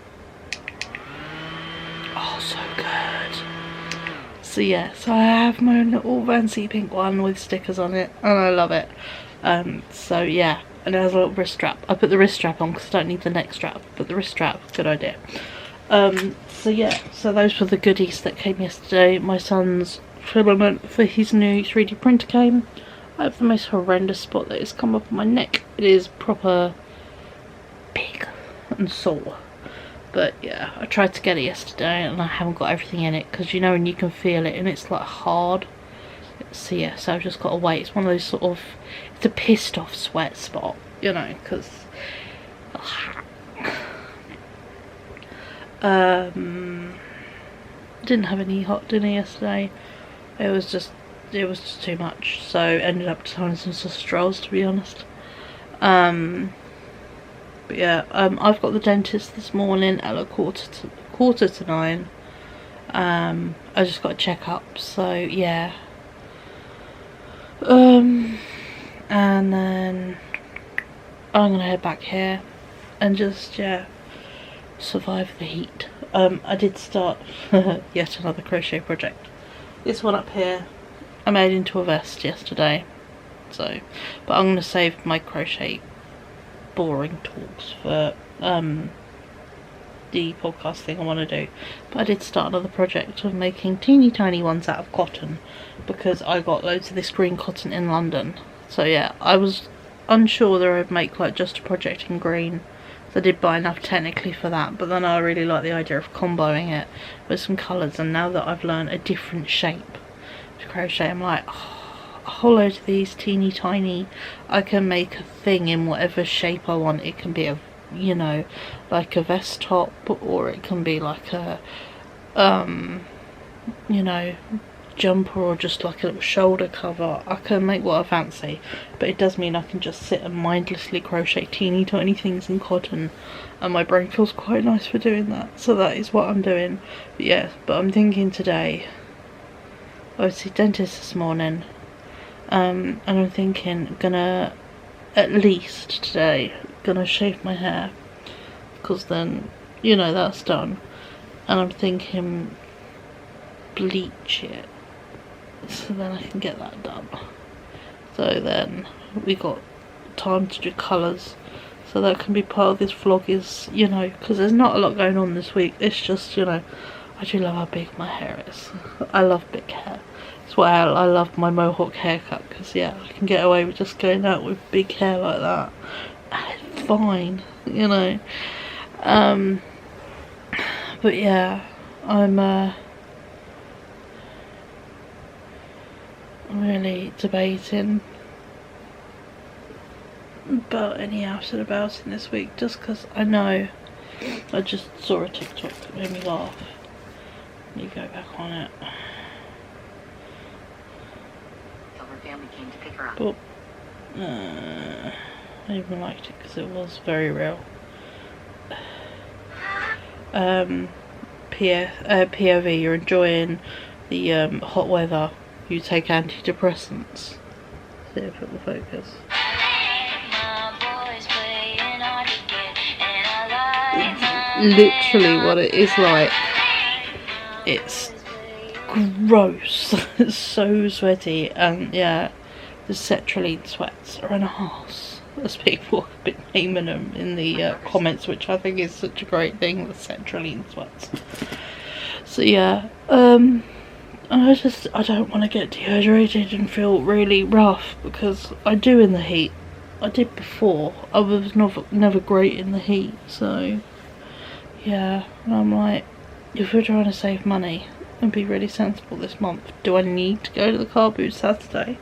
oh, so good. So yeah, so I have my own little fancy pink one with stickers on it, and I love it. So yeah, and it has a little wrist strap. I put the wrist strap on because I don't need the neck strap, but the wrist strap, good idea. So yeah, so those were the goodies that came yesterday. My son's filament for his new 3D printer came. I have the most horrendous spot that has come up on my neck. It is proper big and sore. But yeah, I tried to get it yesterday and I haven't got everything in it, because you know when you can feel it and it's like hard. So yeah, so I've just got to wait. It's one of those sort of, it's a pissed off sweat spot, you know, because didn't have any hot dinner yesterday. It was just too much, so ended up having some sausage rolls, to be honest. But yeah, I've got the dentist this morning at like quarter to 9. I just got a check-up, so yeah. And then I'm gonna head back here and just, yeah, survive the heat. I did start yet another crochet project. This one up here I made into a vest yesterday, so, but I'm gonna save my crochet boring talks for the podcast thing I want to do. But I did start another project of making teeny tiny ones out of cotton, because I got loads of this green cotton in London. So yeah, I was unsure whether I'd make like just a project in green, so I did buy enough technically for that, but then I really like the idea of comboing it with some colours, and now that I've learned a different shape to crochet, I'm like, oh, a whole load of these teeny tiny, I can make a thing in whatever shape I want. It can be a you know, like a vest top, or it can be like a you know, jumper, or just like a little shoulder cover. I can make what I fancy, but it does mean I can just sit and mindlessly crochet teeny tiny things in cotton, and my brain feels quite nice for doing that, so that is what I'm doing. But yeah, but I'm thinking today, obviously dentist this morning, and I'm thinking gonna, at least today, gonna shave my hair, because then, you know, that's done. And I'm thinking bleach it, so then I can get that done. So then we got time to do colours, so that can be part of this vlog, is, you know, because there's not a lot going on this week. It's just, you know, I do love how big my hair is. I love big hair. That's why I love my mohawk haircut, because yeah, I can get away with just going out with big hair like that, and it's fine, you know. But yeah, I'm really debating about any out and about in this week, just because I know I just saw a TikTok that made me laugh. Let me go back on it. Her family came to pick her up. But I even liked it because it was very real. POV, you're enjoying the hot weather, you take antidepressants. See if it will focus. It's literally what it is like. It's gross. It's so sweaty, and yeah, the sertraline sweats are an arse, as people have been naming them in the comments, which I think is such a great thing, the sertraline sweats. So yeah, I don't want to get dehydrated and feel really rough, because I do in the heat. I did before. I was never great in the heat, so yeah. And I'm like, if we're trying to save money and be really sensible this month, do I need to go to the car boot Saturday?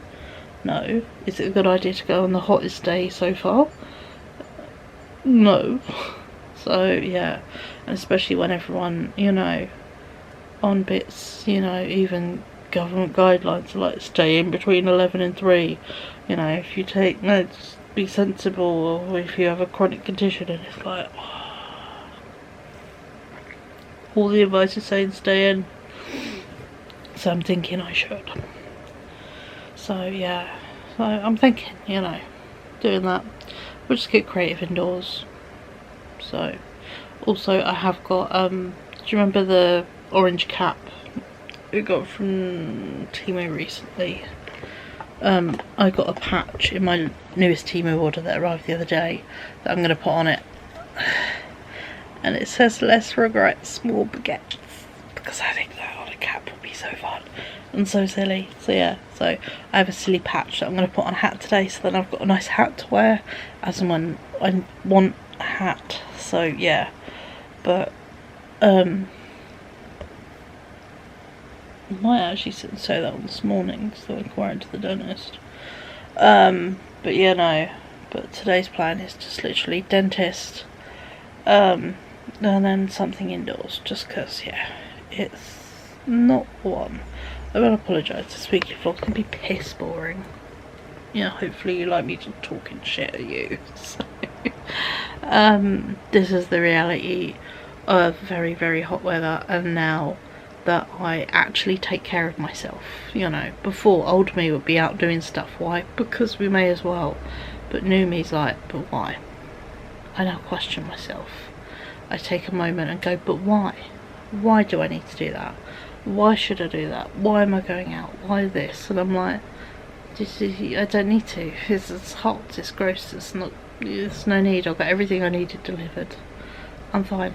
No. Is it a good idea to go on the hottest day so far? No. So yeah, and especially when everyone, you know, on bits, you know, even government guidelines are like stay in between 11 and 3, you know, if you take notes, be sensible, or if you have a chronic condition, and it's like, oh, all the advice is saying stay in. So I'm thinking I should. So yeah, so I'm thinking, you know, doing that. We'll just get creative indoors. So also I have got do you remember the orange cap we got from Timo recently? I got a patch in my newest Timo order that arrived the other day that I'm going to put on it, and it says less regrets, more baguettes, because I think that on a cap would be so fun and so silly. So yeah, so I have a silly patch that I'm going to put on a hat today, so then I've got a nice hat to wear as and when I want a hat. So yeah, but I might actually sit and sew that on this morning so I can wear it to the dentist. But yeah, no. But today's plan is just literally dentist, and then something indoors, just because, yeah, it's not one. I will apologise, this weekly vlog can be piss boring. Yeah, hopefully you like me to talking shit at you. So, this is the reality of very, very hot weather, and now that I actually take care of myself, you know. Before, old me would be out doing stuff. Why? Because we may as well. But new me's like, but why? I now question myself. I take a moment and go, but why? Why do I need to do that? Why should I do that? Why am I going out? Why this? And I'm like, I don't need to. It's hot, it's gross, it's no need. I've got everything I needed delivered. I'm fine,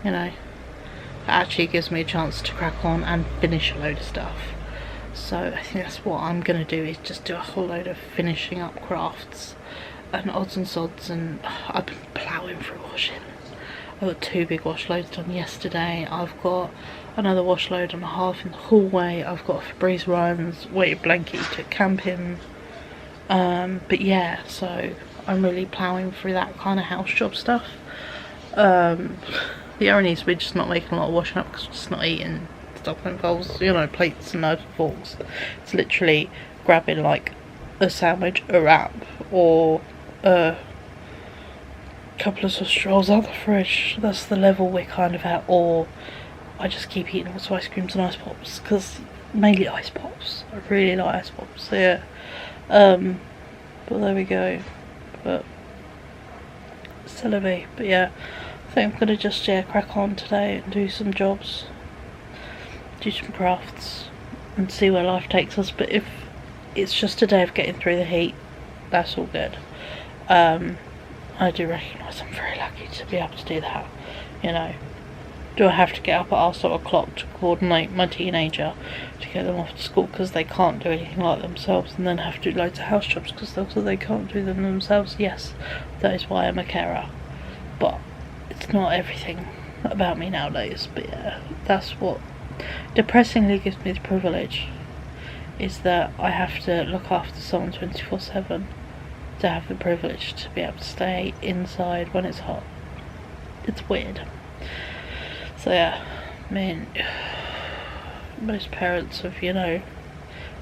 you know. It actually gives me a chance to crack on and finish a load of stuff. So I think that's what I'm going to do, is just do a whole load of finishing up crafts and odds and sods, and I've been ploughing through washing. I got 2 big wash loads done yesterday. I've got another wash load and a half in the hallway. I've got Febreze Ryan's weighted blanket he took camping. But yeah, so I'm really ploughing through that kind of house job stuff. The only is we're just not making a lot of washing up because we're just not eating stuff that involves, you know, plates and knives and forks. It's literally grabbing like a sandwich, a wrap, or a couple of sausage rolls out the fridge. That's the level we're kind of at. Or I just keep eating lots of ice creams and ice pops, because mainly ice pops. I really like ice pops. So yeah. But there we go. But still a bit. But yeah, I think I'm gonna just crack on today and do some jobs, do some crafts, and see where life takes us. But if it's just a day of getting through the heat, that's all good. I do recognise I'm very lucky to be able to do that. You know, do I have to get up at our sort of clock to coordinate my teenager to get them off to school because they can't do anything like themselves, and then have to do loads of house jobs because they can't do them themselves? Yes, that is why I'm a carer. But it's not everything about me nowadays. But yeah, that's what depressingly gives me the privilege, is that I have to look after someone 24/7, to have the privilege to be able to stay inside when it's hot. It's weird. So yeah, I mean, most parents of, you know,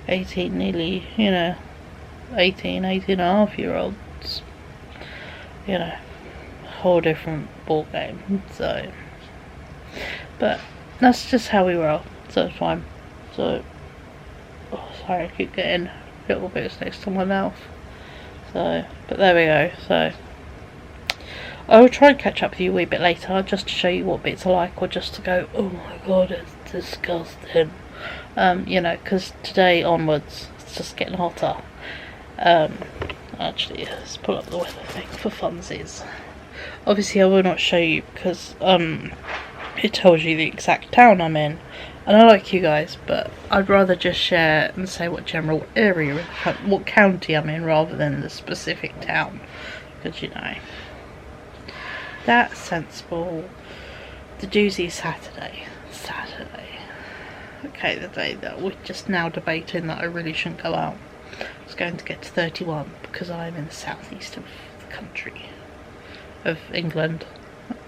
18, nearly, you know, 18 and a half year olds, you know, a whole different ball game. So, but that's just how we roll, so it's fine. So, oh, sorry, I keep getting little bits next to my mouth. So, but there we go. So I will try and catch up with you a wee bit later, just to show you what bits are like, or just to go, oh my god, it's disgusting. You know, because today onwards it's just getting hotter. Actually, let's pull up the weather thing for funsies. Obviously I will not show you because it tells you the exact town I'm in, and I like you guys, but I'd rather just share and say what general area, what county I'm in, rather than the specific town, because, you know, that's sensible. The doozy is Saturday. Okay, the day that we're just now debating that I really shouldn't go out. It's going to get to 31 because I'm in the southeast of the country, of England,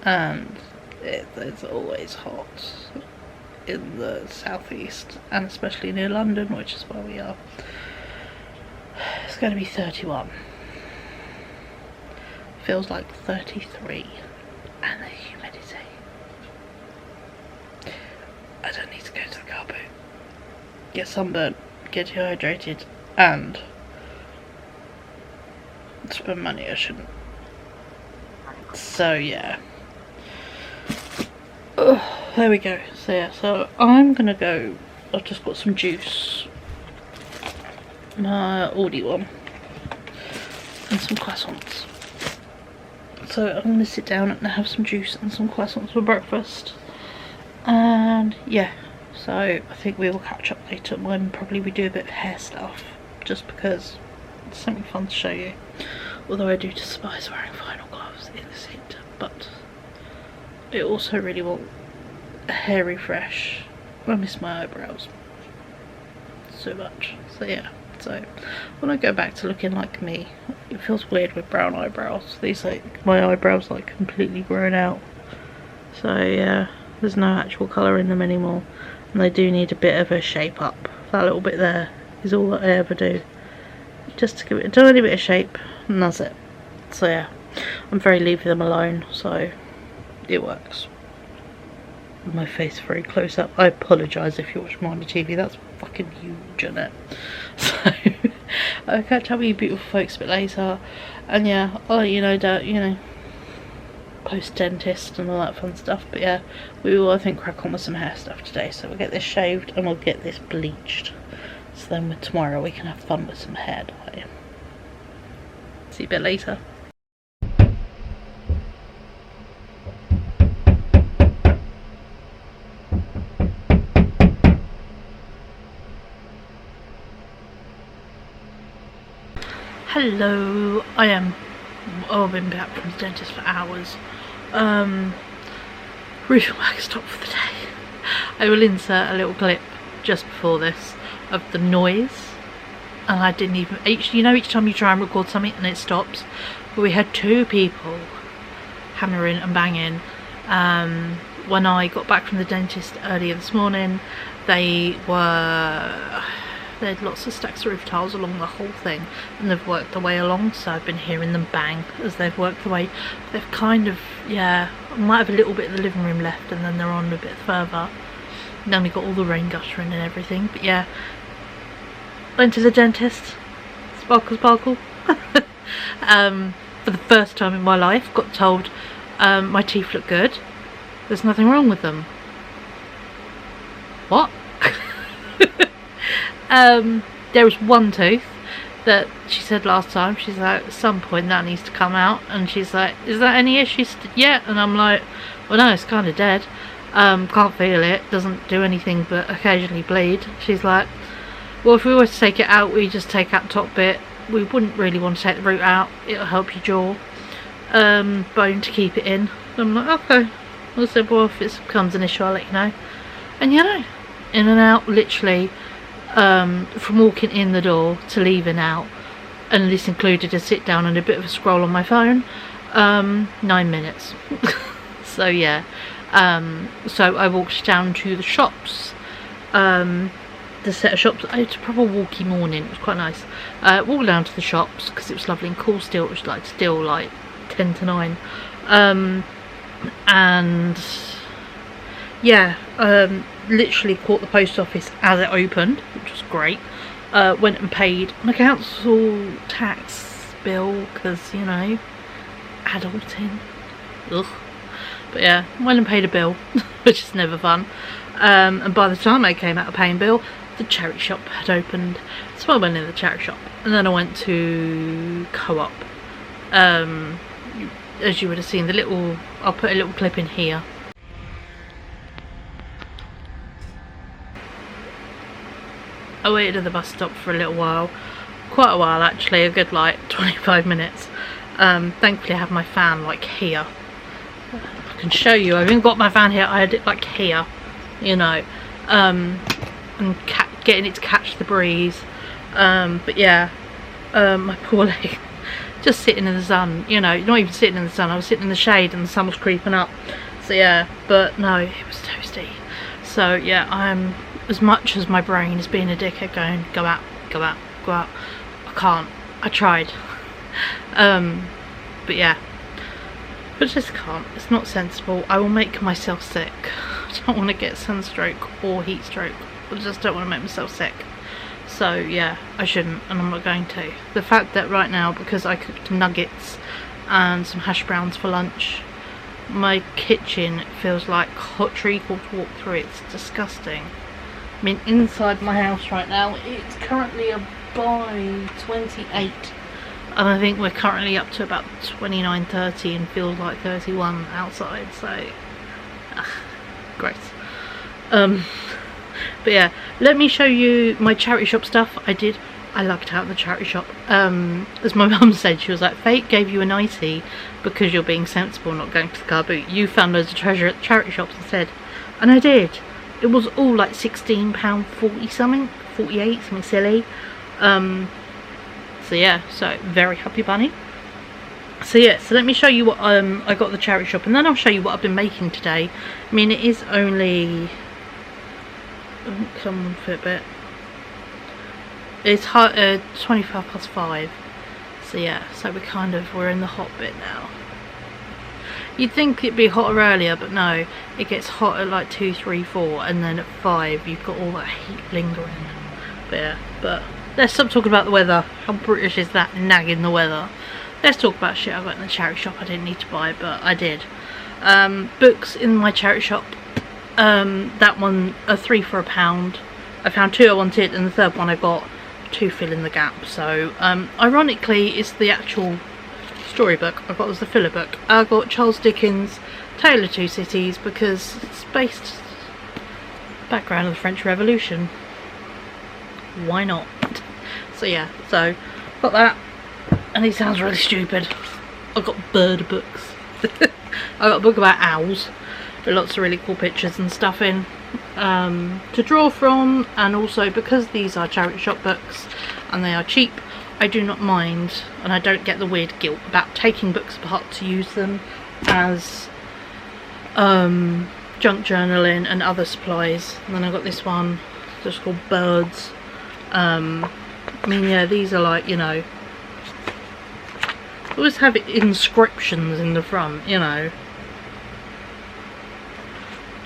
and it's always hot in the southeast, and especially near London, which is where we are. It's going to be 31. Feels like 33. And the humidity. I don't need to go to the car boot, get sunburnt, get dehydrated, and spend money I shouldn't. So yeah. There we go. So yeah, so I'm gonna go. I've just got some juice, my Aldi one, and some croissants. So I'm gonna sit down and have some juice and some croissants for breakfast. And yeah, so I think we will catch up later when probably we do a bit of hair stuff, just because it's something fun to show you. Although I do despise wearing vinyl gloves in this heat, but I also really want a hair refresh. I miss my eyebrows so much. So yeah, so when I go back to looking like me, it feels weird with brown eyebrows. These, like, my eyebrows like completely grown out. So yeah, there's no actual colour in them anymore, and they do need a bit of a shape up. That little bit there is all that I ever do, just to give it a tiny bit of shape, and that's it. So yeah, I'm very leaving them alone, so it works. My face very close up. I apologise if you're watching me on the TV, that's fucking huge, isn't it? So I'll catch up with you beautiful folks a bit later, and yeah, I'll let you know that, you know, post dentist and all that fun stuff. But yeah, we will, I think, crack on with some hair stuff today. So we'll get this shaved and we'll get this bleached, so then tomorrow we can have fun with some hair dye. See you a bit later. Hello, I've been back from the dentist for hours. Really waxed up for the day. I will insert a little clip just before this of the noise and I didn't even, each time you try and record something and it stops. But we had 2 people hammering and banging. When I got back from the dentist earlier this morning, they had lots of stacks of roof tiles along the whole thing, and they've worked their way along, so I've been hearing them bang as they've worked their way. They've kind of, yeah, might have a little bit of the living room left, and then they're on a bit further. And then we got all the rain guttering and everything. But yeah, went to the dentist, sparkle sparkle. For the first time in my life, got told my teeth look good, there's nothing wrong with them. What? There was one tooth that she said last time, she's like, at some point that needs to come out, and she's like, is that any issues yet? And I'm like, well no, it's kind of dead, can't feel it, doesn't do anything but occasionally bleed. She's like, well, if we were to take it out, we just take out the top bit, we wouldn't really want to take the root out, it'll help your jaw bone to keep it in. I'm like, okay. I said, well, if it becomes an issue, I'll let you know. And you know, in and out, literally, from walking in the door to leaving out, and this included a sit down and a bit of a scroll on my phone, 9 minutes. So yeah, so I walked down to the shops, the set of shops. It's a proper walky morning, it was quite nice. Walked down to the shops because it was lovely and cool still. It was like still like 10 to 9, and yeah, literally caught the post office as it opened, which was great. Went and paid my council tax bill because, you know, adulting. Ugh. But yeah, went and paid a bill, which is never fun. And by the time I came out of paying bill, the charity shop had opened. So I went in the charity shop, and then I went to Co-op. As you would have seen, I'll put a little clip in here. I waited at the bus stop for a little while, quite a while actually, a good like 25 minutes. Thankfully I have my fan like here. I can show you, I've even got my fan here, I had it like here, you know, and getting it to catch the breeze. But yeah, my poor leg, just sitting in the sun, you know, not even sitting in the sun, I was sitting in the shade and the sun was creeping up. So yeah, but no, it was toasty. So yeah, I'm, as much as my brain is being a dickhead going, go out, go out, go out, I can't. I tried. But yeah, but I just can't. It's not sensible. I will make myself sick. I don't want to get sunstroke or heat stroke. I just don't want to make myself sick. So yeah, I shouldn't, and I'm not going to. The fact that right now, because I cooked nuggets and some hash browns for lunch, my kitchen feels like hot treacle to walk through. It's disgusting. I mean, inside my house right now, it's currently by 28, and I think we're currently up to about 29, 30, and feels like 31 outside, so gross. But yeah, let me show you my charity shop stuff. I lucked out in the charity shop. As my mum said, she was like, fate gave you an icy because you're being sensible, not going to the car boot. You found loads of treasure at the charity shops instead. And I did. It was all like £16.40 something, 48, something silly. So yeah, so very happy bunny. So yeah, so let me show you what I got at the charity shop, and then I'll show you what I've been making today. I mean, it is only, come on Fitbit, it's 5:25. So yeah, so we're in the hot bit now. You'd think it'd be hotter earlier, but no, it gets hot at like 2, 3, 4, and then at 5 you've got all that heat lingering. But yeah, but let's stop talking about the weather. How British is that, nagging the weather? Let's talk about shit I got in the charity shop I didn't need to buy, but I did. Books in my charity shop. That one, 3 for £1. I found 2 I wanted, and the third one I got to fill in the gap. So ironically, it's the actual storybook I got, was the filler book. I got Charles Dickens' Tale of Two Cities because it's based background of the French Revolution. Why not? So yeah, so got that, and it sounds really stupid. I got bird books. I got a book about owls with lots of really cool pictures and stuff in. to draw from, and also because these are charity shop books and they are cheap, I do not mind, and I don't get the weird guilt about taking books apart to use them as junk journaling and other supplies. And then I got this one just called Birds. I mean, yeah, these are like, you know, always have inscriptions in the front, you know.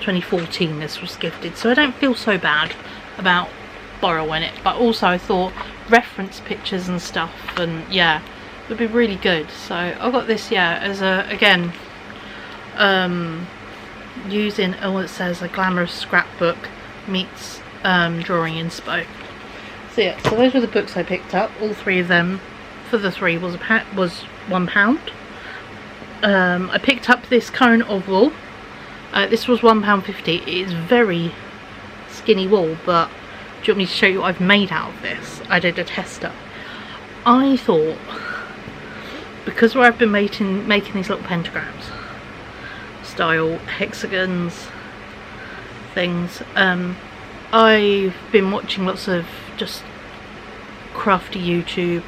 2014 this was gifted, so I don't feel so bad about borrowing it, but also I thought reference pictures and stuff, and yeah, it would be really good. So I got this, yeah, as a, again, using, oh, it says a glamorous scrapbook meets drawing inspo. So yeah, so those were the books I picked up. All three of them for the three was £1. I picked up this cone of wool. This was £1.50. It is very skinny wool, but do you want me to show you what I've made out of this? I did a tester. I thought, because where I've been making these little pentagrams style hexagons things, I've been watching lots of just crafty YouTube,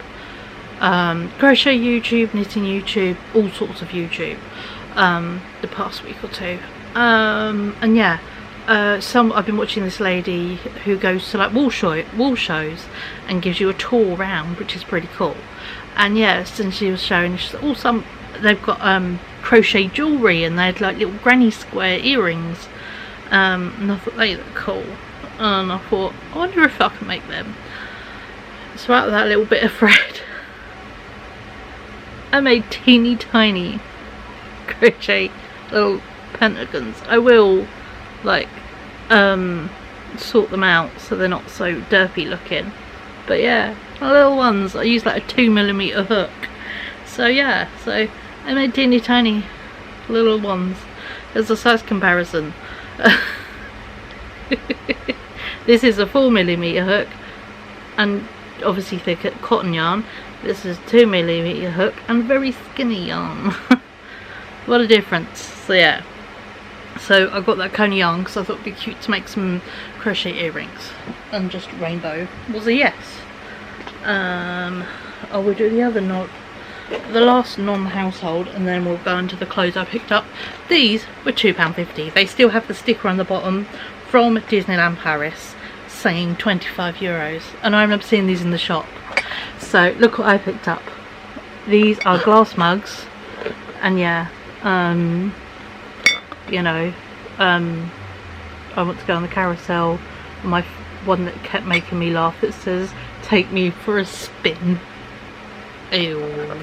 crochet YouTube, knitting YouTube, all sorts of YouTube the past week or two, and yeah, I've been watching this lady who goes to like wool shows and gives you a tour around, which is pretty cool. And yes, and she was showing, they've got crochet jewellery, and they had like little granny square earrings, and I thought they look cool, and I thought, I wonder if I can make them. So out of that little bit of thread I made teeny tiny crochet little pentagons. I will like sort them out so they're not so derpy looking, but yeah, my little ones, I use like a 2mm hook. So yeah, so I made teeny tiny little ones. There's a size comparison. This is a 4mm hook, and obviously thick cotton yarn. This is 2mm hook and very skinny yarn. What a difference. So yeah, so I got that cone yarn because I thought it'd be cute to make some crochet earrings, and just rainbow was a yes. I will do the other the last non-household, and then we'll go into the clothes I picked up. These were £2.50. They still have the sticker on the bottom from Disneyland Paris saying €25, and I remember seeing these in the shop. So look what I picked up. These are glass mugs, and yeah, you know, I want to go on the carousel. My one that kept making me laugh, it says take me for a spin. Ew.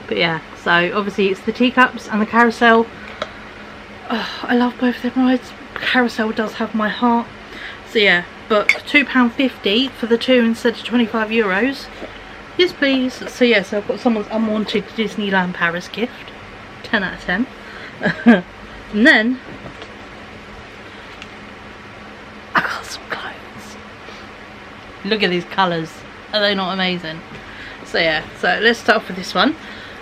But yeah, so obviously it's the teacups and the carousel. Oh, I love both of them rides. Carousel does have my heart. So yeah, but £2.50 for the two instead of €25. Yes please. So yeah, so I've got someone's unwanted Disneyland Paris gift. 10 out of 10. And then I got some clothes. Look at these colours. Are they not amazing? So yeah, so let's start off with this one.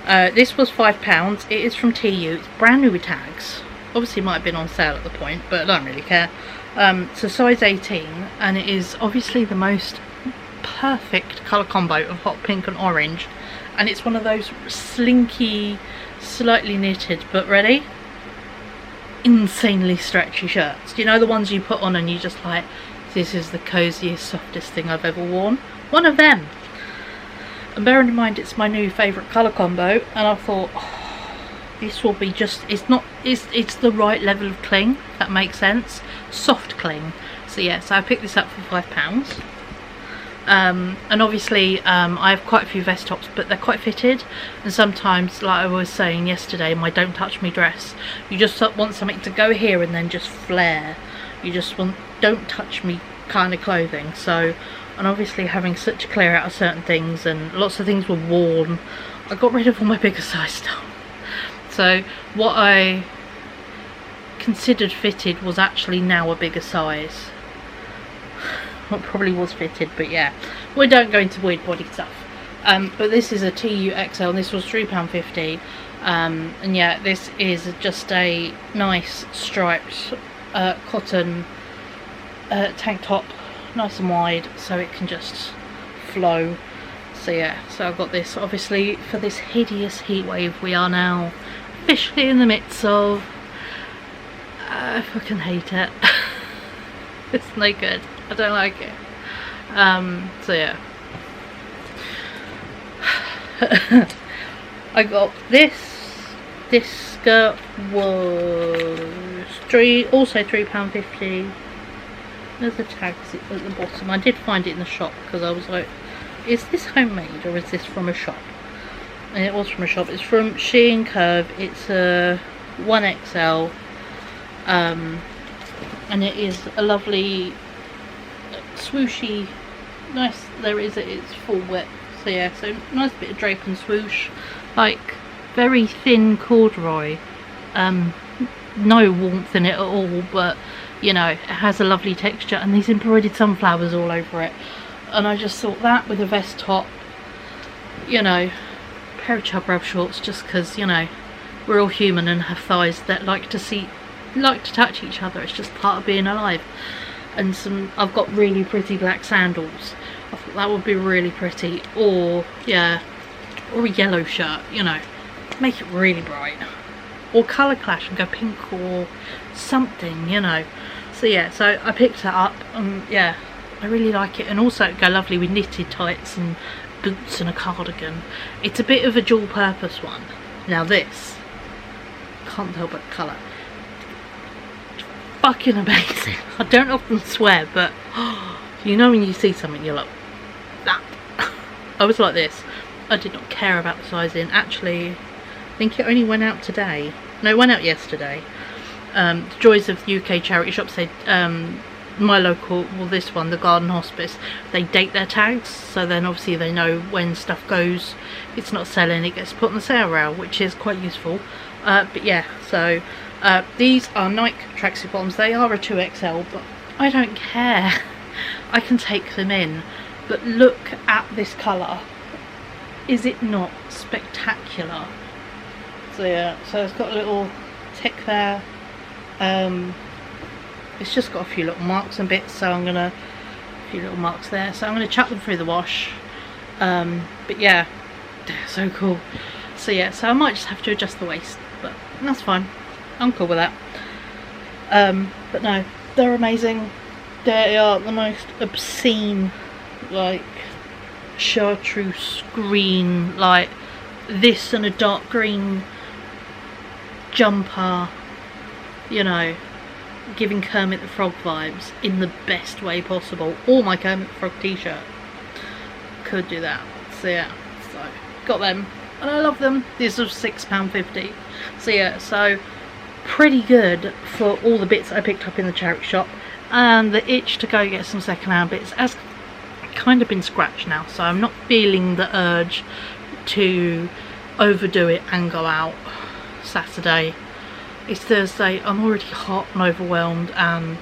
This was £5. It is from TU. It's brand new with tags. Obviously it might have been on sale at the point, but I don't really care. So size 18, and it is obviously the most perfect colour combo of hot pink and orange, and it's one of those slinky, slightly knitted, but ready, insanely stretchy shirts. Do you know the ones you put on and you just like, this is the coziest, softest thing I've ever worn? One of them. And bearing in mind it's my new favourite colour combo, and I thought, oh, this will be just, it's the right level of cling, if that makes sense. Soft cling. So yeah, so I picked this up for £5. And obviously I have quite a few vest tops, but they're quite fitted, and sometimes, like I was saying yesterday, my don't touch me dress, you just want something to go here and then just flare. You just want don't touch me kind of clothing. So, and obviously having such a clear out of certain things, and lots of things were worn, I got rid of all my bigger size stuff. So what I considered fitted was actually now a bigger size. Well, probably was fitted, but yeah, we don't go into weird body stuff. But this is a TU XL, and this was £3.50. And yeah, this is just a nice striped cotton tank top, nice and wide, so it can just flow. So yeah, so I've got this. Obviously for this hideous heat wave we are now officially in the midst of. I fucking hate it. It's no good. I don't like it. So yeah. I got this. This skirt was also £3.50. There's the tags at the bottom. I did find it in the shop because I was like, is this homemade or is this from a shop? And it was from a shop. It's from Shein Curve. It's a 1XL. And it is a lovely swooshy, nice. It's full width. So yeah, so nice bit of drape and swoosh, like very thin corduroy. No warmth in it at all, but you know, it has a lovely texture, and these embroidered sunflowers all over it. And I just thought that with a vest top, you know, pair of chub rub shorts, just because, you know, we're all human and have thighs that like to touch each other. It's just part of being alive. And I've got really pretty black sandals. I thought that would be really pretty. Or yeah, or a yellow shirt, you know, make it really bright. Or colour clash and go pink or something, you know. So yeah, so I picked it up and yeah, I really like it. And also it'd go lovely with knitted tights and boots and a cardigan. It's a bit of a dual purpose one. Now this, can't tell by the colour, fucking amazing. I don't often swear, but you know when you see something you're like, that. I was like this. I did not care about the sizing. Actually, I think it only went out today. No, it went out yesterday. The Joys of the UK charity shop said my local, well this one, the Garden Hospice, they date their tags, so then obviously they know when stuff goes, if it's not selling, it gets put on the sale rail, which is quite useful. But yeah, so these are Nike tracksuit bottoms. They are a 2XL, but I don't care. I can take them in. But look at this colour. Is it not spectacular? So yeah, so it's got a little tick there. It's just got a few little marks and bits, so a few little marks there. So I'm gonna chuck them through the wash. But yeah, they're so cool. So yeah, so I might just have to adjust the waist, but that's fine. I'm cool with that. But no, they're amazing. They are the most obscene, like, chartreuse green, like this and a dark green jumper, you know, giving Kermit the Frog vibes in the best way possible. Or my Kermit the Frog t-shirt. Could do that. So yeah, so got them. And I love them. These are £6.50. So yeah, so pretty good for all the bits I picked up in the charity shop. And the itch to go get some second-hand bits has kind of been scratched now. So I'm not feeling the urge to overdo it and go out Saturday. It's Thursday. I'm already hot and overwhelmed and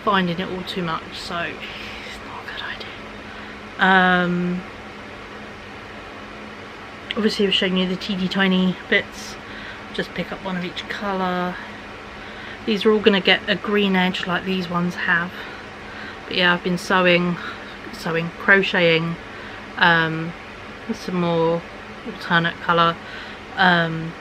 finding it all too much. So it's not a good idea. Obviously I've shown you the teeny tiny bits. Just pick up one of each colour. These are all going to get a green edge like these ones have. But yeah, I've been crocheting with some more alternate colour. I'm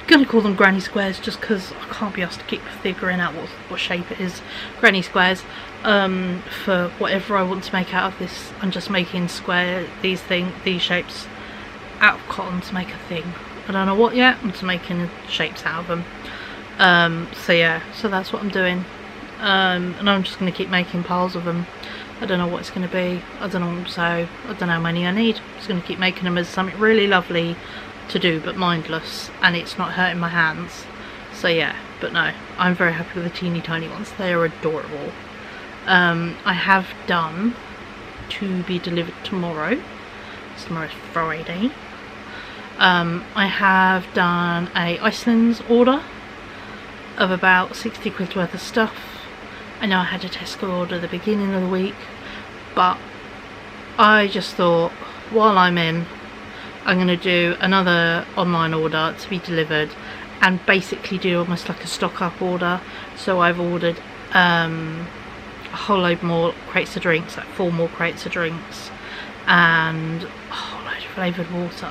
going to call them granny squares just because I can't be asked to keep figuring out what shape it is. Granny squares. For whatever I want to make out of this, I'm just making these shapes out of cotton to make a thing. I don't know what yet, I'm just making shapes out of them. So yeah, so that's what I'm doing. And I'm just going to keep making piles of them. I don't know what it's going to be. I don't know, so I don't know how many I need. I'm just going to keep making them as something really lovely to do, but mindless, and it's not hurting my hands. So yeah, but no, I'm very happy with the teeny tiny ones. They are adorable. I have done to be delivered tomorrow. Tomorrow's Friday. I have done a Iceland's order of about 60 quid worth of stuff. I know I had a Tesco order at the beginning of the week, but I just thought, while I'm in, I'm going to do another online order to be delivered and basically do almost like a stock up order. So I've ordered a whole load more crates of drinks, like 4 more crates of drinks, and a whole load of flavoured water.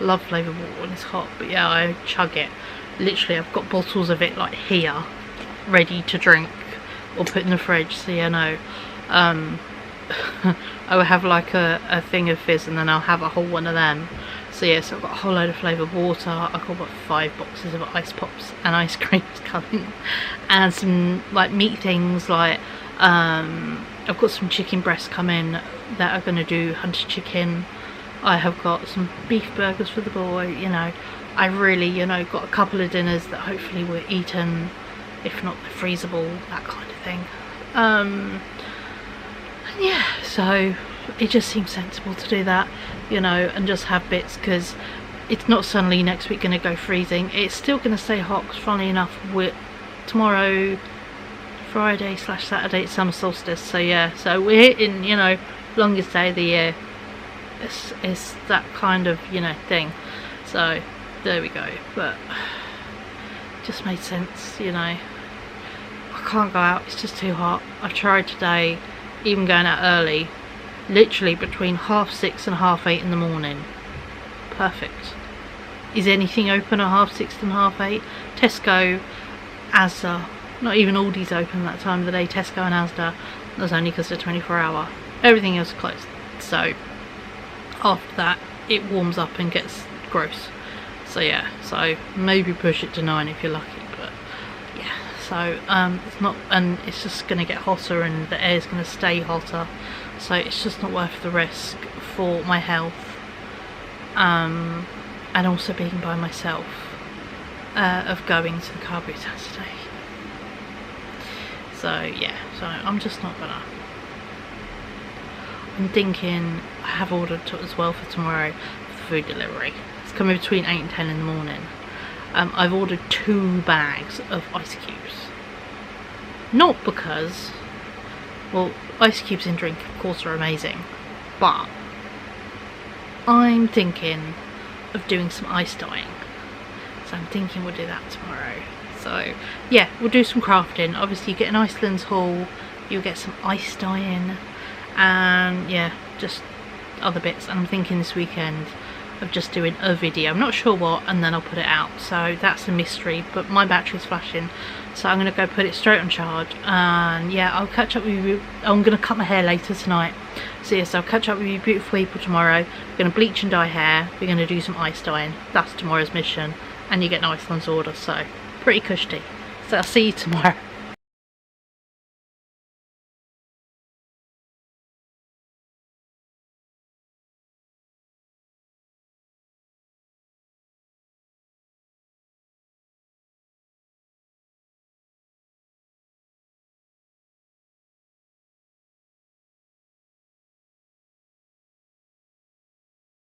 Love flavoured water when it's hot, but yeah, I chug it. Literally, I've got bottles of it like here, ready to drink or put in the fridge. So yeah, no. I will have like a thing of fizz, and then I'll have a whole one of them. So yeah, so I've got a whole load of flavoured water. I've got about 5 boxes of ice pops and ice creams coming, and some like meat things, like I've got some chicken breasts coming that are going to do hunter chicken. I have got some beef burgers for the boy, you know. I really, you know, got a couple of dinners that hopefully were eaten, if not freezable, that kind of thing. And yeah, so it just seems sensible to do that, you know, and just have bits, because it's not suddenly next week going to go freezing. It's still going to stay hot, because funnily enough, we're tomorrow, Friday / Saturday, it's summer solstice. So yeah, so we're hitting, you know, longest day of the year. It's that kind of, you know, thing. So there we go. But it just made sense, you know. I can't go out, it's just too hot. I've tried today, even going out early, literally between 6:30 and 8:30 in the morning. Perfect. Is anything open at 6:30 and 8:30? Tesco, Asda, not even Aldi's open that time of the day. Tesco and Asda, that's only because they're 24-hour. Everything else closed. So after that, it warms up and gets gross. So yeah, so maybe push it to 9 if you're lucky, but yeah. So it's not, and it's just going to get hotter, and the air's going to stay hotter. So it's just not worth the risk for my health, and also being by myself, of going to the Carberry Saturday. So yeah, so I'm just not gonna. I'm thinking, I have ordered as well for tomorrow for food delivery. It's coming between 8 and 10 in the morning. I've ordered 2 bags of ice cubes. Not because, well, ice cubes in drink of course are amazing, but I'm thinking of doing some ice dyeing. So I'm thinking we'll do that tomorrow. So yeah, we'll do some crafting. Obviously you get an Iceland's haul, you'll get some ice dyeing, and yeah, just other bits. And I'm thinking this weekend of just doing a video, I'm not sure what, and then I'll put it out. So that's a mystery, but my battery's flashing, so I'm gonna go put it straight on charge. And yeah, I'll catch up with you. I'm gonna cut my hair later tonight, so yes, I'll catch up with you beautiful people tomorrow. We're gonna bleach and dye hair, we're gonna do some ice dyeing. That's tomorrow's mission, and you get an Iceland's order, so pretty cushy. So I'll see you tomorrow.